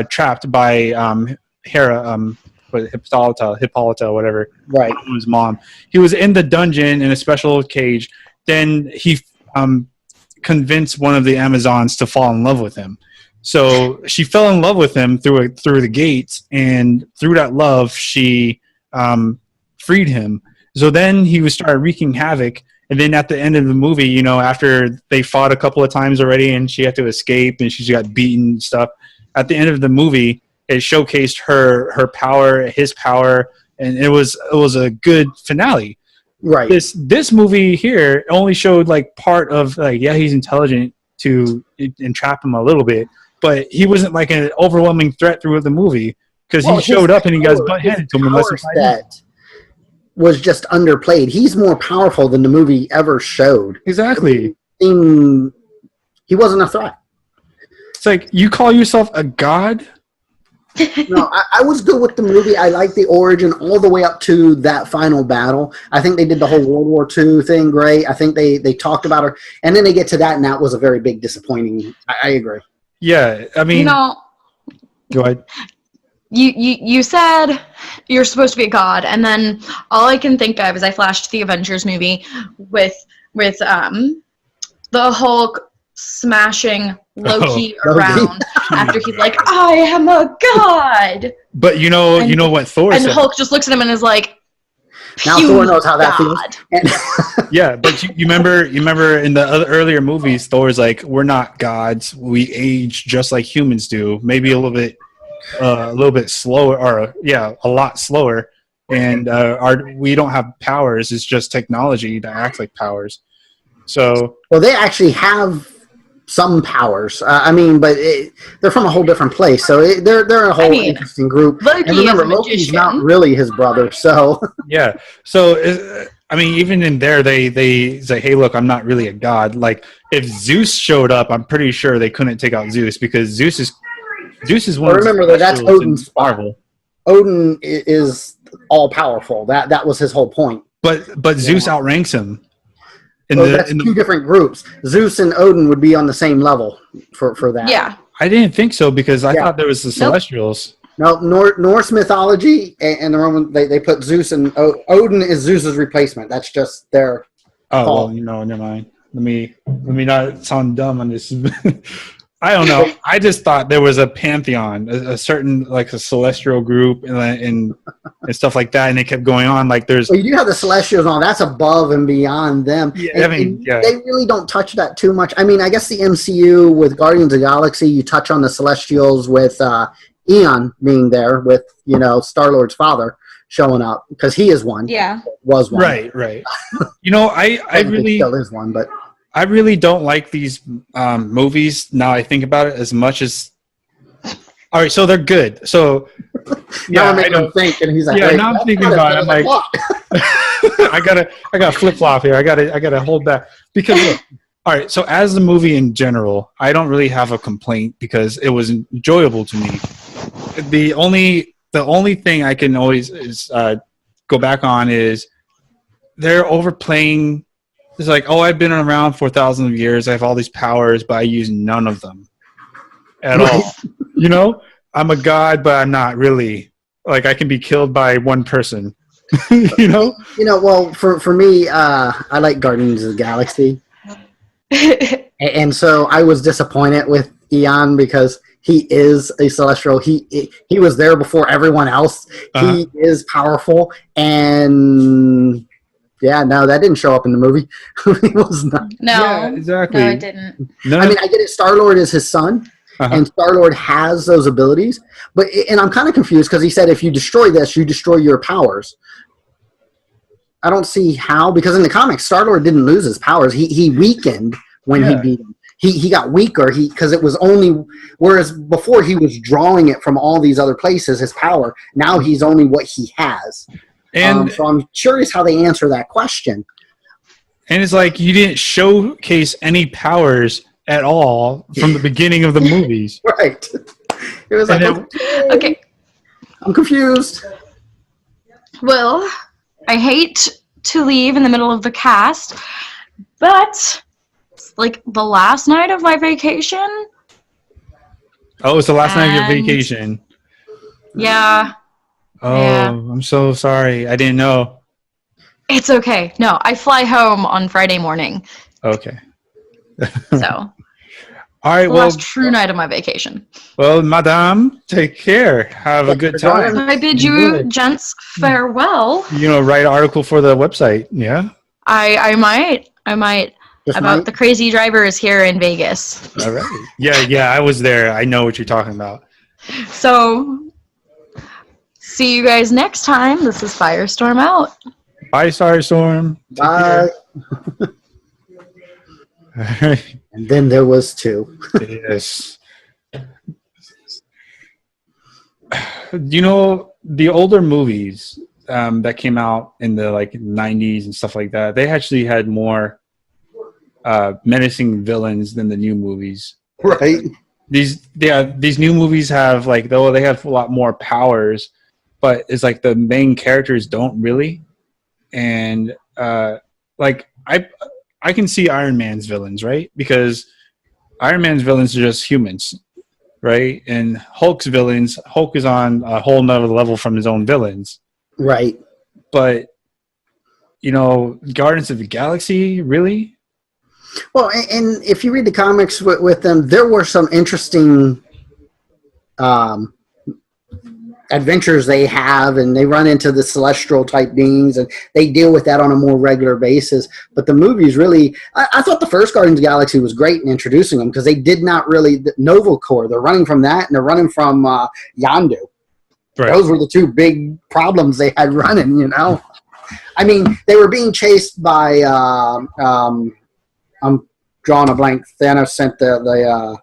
trapped by Hera, Hippolyta, whatever. Right. His mom. He was in the dungeon in a special cage. Then he convinced one of the Amazons to fall in love with him. So she fell in love with him through the gates, and through that love, she freed him. So then he started wreaking havoc, and then at the end of the movie, you know, after they fought a couple of times already, and she had to escape, and she got beaten and stuff. At the end of the movie, it showcased her power, his power, and it was a good finale. Right. This movie here only showed like part of he's intelligent to entrap him a little bit. But he wasn't like an overwhelming threat throughout the movie because he showed up and he got his butt handed to him. That was just underplayed. He's more powerful than the movie ever showed. Exactly. He wasn't a threat. It's like, you call yourself a god? No, I was good with the movie. I liked the origin all the way up to that final battle. I think they did the whole World War II thing great. I think they talked about her. And then they get to that, and that was a very big disappointing. I agree. Yeah, I mean... Go ahead. You said you're supposed to be a god, and then all I can think of is I flashed the Avengers movie with the Hulk smashing Loki around after he's like, I am a god. But you know what Thor said. And Hulk just looks at him and is like, now Thor knows how that feels. Yeah, but you remember in the earlier movies, Thor's like, we're not gods. We age just like humans do. Maybe a little bit slower, or a lot slower. And we don't have powers. It's just technology that acts like powers. So they actually have some powers. But they're from a whole different place. So they're a whole interesting group. Loki, and remember, Loki's not really his brother. So yeah. So even in there, they say, hey, look, I'm not really a god. Like, if Zeus showed up, I'm pretty sure they couldn't take out Zeus because Zeus is one. Remember that's Odin's Marvel. Odin is all powerful. That was his whole point. But Zeus outranks him. That's two different groups. Zeus and Odin would be on the same level for that. Yeah. I didn't think so because I thought there was the Celestials. No, Norse mythology and the Roman, they put Zeus and Odin is Zeus's replacement. That's just their Oh thought. well, never mind. Let me not sound dumb on this. I don't know. I just thought there was a pantheon, a certain like a celestial group, and stuff like that, and it kept going on. Like there's. Well, you do have the Celestials and all. That's above and beyond them. Yeah, And they really don't touch that too much. I mean, I guess the MCU with Guardians of the Galaxy, you touch on the Celestials with Eon being there, with Star-Lord's father showing up because he is one. Yeah, was one. Right. I really still is one, but. I really don't like these movies. Now I think about it as much as. All right, so they're good. So yeah, I don't think, and he's like, yeah. Now I'm thinking about it. I'm like, I gotta flip flop here. I gotta hold back because look. All right, so as the movie in general, I don't really have a complaint because it was enjoyable to me. The only thing I can always is go back on is they're overplaying. It's like, oh, I've been around for thousands of years. I have all these powers, but I use none of them at all. I'm a god, but I'm not really. Like, I can be killed by one person. Well, for me, I like Guardians of the Galaxy, and so I was disappointed with Eon because he is a celestial. He was there before everyone else. Uh-huh. He is powerful and. Yeah, no, that didn't show up in the movie. It was not. No, yeah, exactly. No, it didn't. I mean, I get it. Star-Lord is his son, and Star-Lord has those abilities. And I'm kind of confused because he said if you destroy this, you destroy your powers. I don't see how, because in the comics, Star-Lord didn't lose his powers. He weakened when he beat him. He got weaker because it was only, whereas before he was drawing it from all these other places, his power. Now he's only what he has. And so I'm curious how they answer that question. And it's like you didn't showcase any powers at all from the beginning of the movies. Right. It was like, okay. I'm confused. Well, I hate to leave in the middle of the cast, but it's like the last night of my vacation. Oh, it's the last night of your vacation. Yeah. Oh, yeah. I'm so sorry. I didn't know. It's okay. No, I fly home on Friday morning. Okay. So. All right. The last true night of my vacation. Well, madame, take care. Have a good time. I bid you, gents, farewell. Write an article for the website. Yeah. I might. About the crazy drivers here in Vegas. All right. Yeah. I was there. I know what you're talking about. So. See you guys next time. This is FireStorm out. Bye, FireStorm. Bye. All right. And then there was two. Yes. The older movies that came out in the 90s and stuff like that, they actually had more menacing villains than the new movies. Right. These new movies have they have a lot more powers. But it's like the main characters don't really, and I can see Iron Man's villains, right? Because Iron Man's villains are just humans, right? And Hulk is on a whole nother level from his own villains, right? But Guardians of the Galaxy, really? Well, and if you read the comics with them, there were some interesting. Adventures they have, and they run into the celestial type beings, and they deal with that on a more regular basis. But the movies really, I thought the first Guardians of the Galaxy was great in introducing them because they did not really, Nova Corps, they're running from that, and they're running from Yondu. Right. Those were the two big problems they had running, I mean, they were being chased by, I'm drawing a blank, Thanos sent the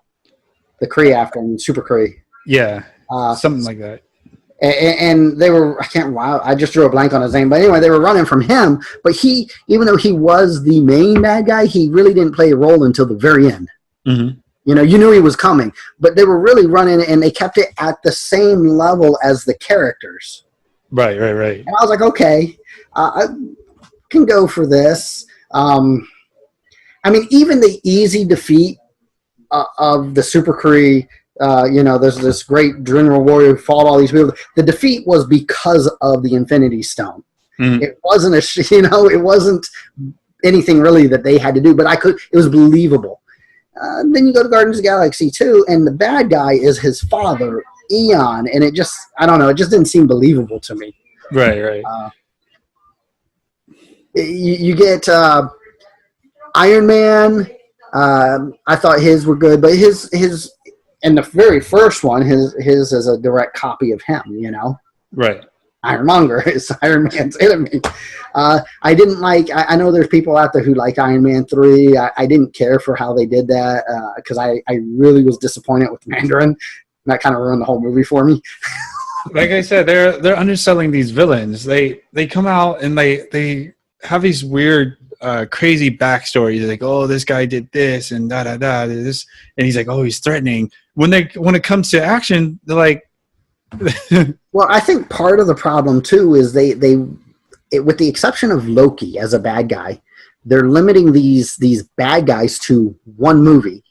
Kree after them, Super Kree. Yeah, something like that. And they were, I just drew a blank on his name. But anyway, they were running from him. But even though he was the main bad guy, he really didn't play a role until the very end. Mm-hmm. You knew he was coming. But they were really running, and they kept it at the same level as the characters. Right. And I was like, okay, I can go for this. I mean, even the easy defeat of the Super Kree, There's this great general warrior who fought all these people. The defeat was because of the Infinity Stone. Mm-hmm. It wasn't it wasn't anything really that they had to do, but it was believable. Then you go to Guardians of the Galaxy 2, and the bad guy is his father, Eon, and it just didn't seem believable to me. Right. You get Iron Man. I thought his were good, but his and the very first one, his is a direct copy of him. Right. Ironmonger is Iron Man's enemy. I didn't like. I know there's people out there who like Iron Man 3. I didn't care for how they did that because I really was disappointed with Mandarin. That kind of ruined the whole movie for me. Like I said, they're underselling these villains. They come out and they have these weird, crazy backstories. Like, oh, this guy did this and this, and he's like, oh, he's threatening. When it comes to action, they're like. Well, I think part of the problem too is they with the exception of Loki as a bad guy, they're limiting these bad guys to one movie,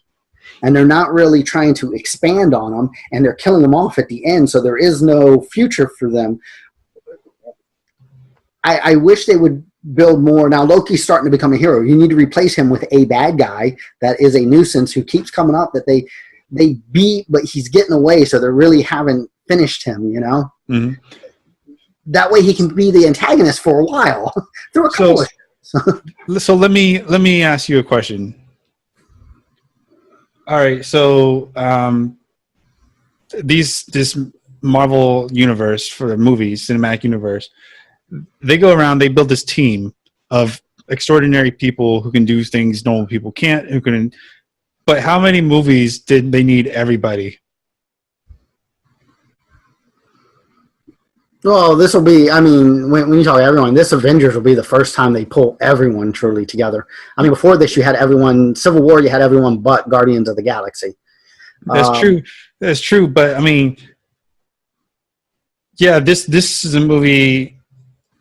and they're not really trying to expand on them, and they're killing them off at the end, so there is no future for them. I wish they would build more. Now Loki's starting to become a hero. You need to replace him with a bad guy that is a nuisance who keeps coming up that they beat, but he's getting away, so they really haven't finished him, Mm-hmm. That way he can be the antagonist for a while through a couple of So let me ask you a question. All right, so this Marvel universe for the movies, cinematic universe, they go around, they build this team of extraordinary people who can do things normal people can't, but how many movies did they need everybody? Well, this will be, when you talk everyone, this Avengers will be the first time they pull everyone truly together. Before this, you had everyone, Civil War, you had everyone but Guardians of the Galaxy. That's true. But, yeah, this is a movie.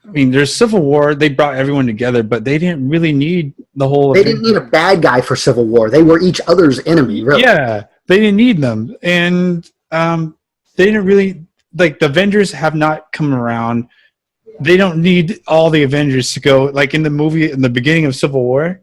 There's Civil War. They brought everyone together, but they didn't really need the whole. They didn't need a bad guy for Civil War. They were each other's enemy, really. Yeah, they didn't need them. And they didn't really... Like, the Avengers have not come around. They don't need all the Avengers to go. Like, in the movie, in the beginning of Civil War,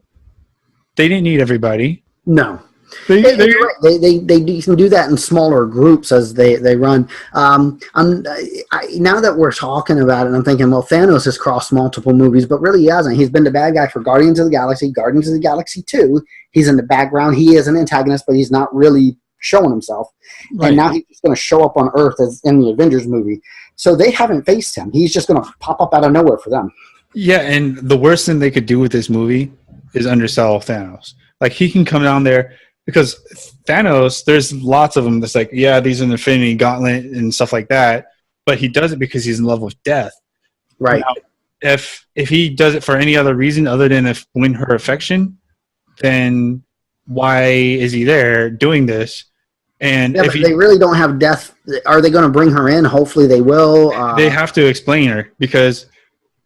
they didn't need everybody. No. They can do that in smaller groups as they run. Now that we're talking about it, I'm thinking, well, Thanos has crossed multiple movies, but really he hasn't. He's been the bad guy for Guardians of the Galaxy, Guardians of the Galaxy 2. He's in the background. He is an antagonist, but he's not really showing himself. Right. And now he's just going to show up on Earth as in the Avengers movie. So they haven't faced him. He's just going to pop up out of nowhere for them. Yeah, and the worst thing they could do with this movie is undersell Thanos. Like, he can come down there, because Thanos, there's lots of them that's like, yeah, these are an Infinity Gauntlet and stuff like that, but he does it because he's in love with death. Right. Now, if he does it for any other reason other than win her affection, then why is he there doing this? And if they really don't have death, are they going to bring her in? Hopefully they will. They have to explain her, because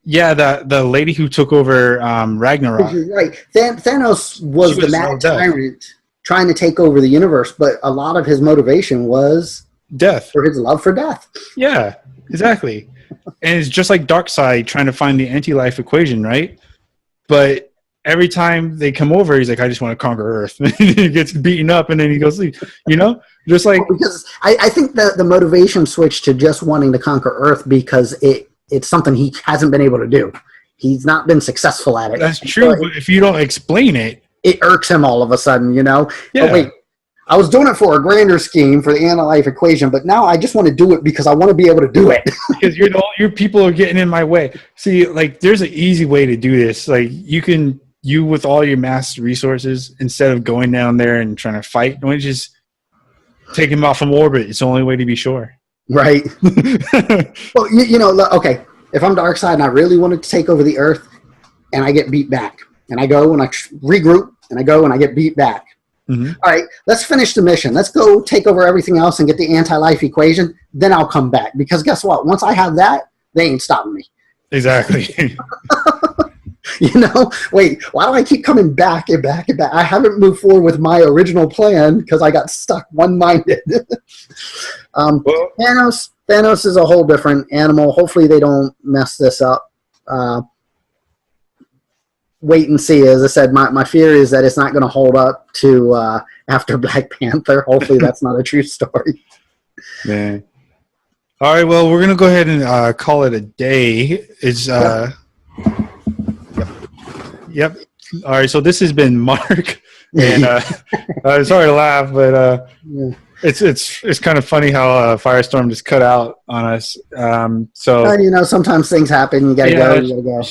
the lady who took over Ragnarok. Right. Thanos was the mad tyrant trying to take over the universe, but a lot of his motivation was death, for his love for death. Yeah, exactly. And it's just like Darkseid trying to find the anti-life equation, right? But every time they come over, he's like, I just want to conquer Earth. He gets beaten up, and then he goes sleep. Just like, because I think the motivation switched to just wanting to conquer Earth because it's something he hasn't been able to do. He's not been successful at it. That's true, but if you don't explain it, it irks him all of a sudden. Yeah. But wait, I was doing it for a grander scheme for the anti-life equation, but now I just want to do it because I want to be able to do it. Because your people are getting in my way. See, like, there's an easy way to do this. Like, you with all your mass resources, instead of going down there and trying to fight, don't you just take him off from orbit? It's the only way to be sure. Right. Well, okay, if I'm Darkseid and I really wanted to take over the Earth and I get beat back, and I go and I regroup, and I go and I get beat back. Mm-hmm. All right, let's finish the mission. Let's go take over everything else and get the anti-life equation. Then I'll come back. Because guess what? Once I have that, they ain't stopping me. Exactly. Wait, why do I keep coming back and back and back? I haven't moved forward with my original plan because I got stuck one-minded. Thanos is a whole different animal. Hopefully they don't mess this up. Wait and see. As I said, my fear is that it's not going to hold up to after Black Panther. Hopefully that's not a true story. Man. All right, well, we're going to go ahead and call it a day. Yep. All right, so this has been Mark. And sorry to laugh, but it's kind of funny how Firestorm just cut out on us. Sometimes things happen. You gotta go. You gotta go.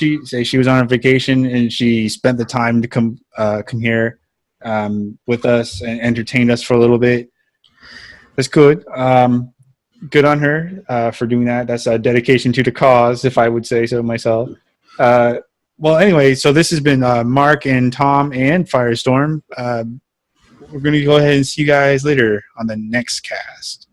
She was on a vacation and she spent the time to come here with us and entertained us for a little bit. That's good. Good on her for doing that. That's a dedication to the cause, if I would say so myself. Well, anyway, so this has been Mark and Tom and Firestorm. We're going to go ahead and see you guys later on the next cast.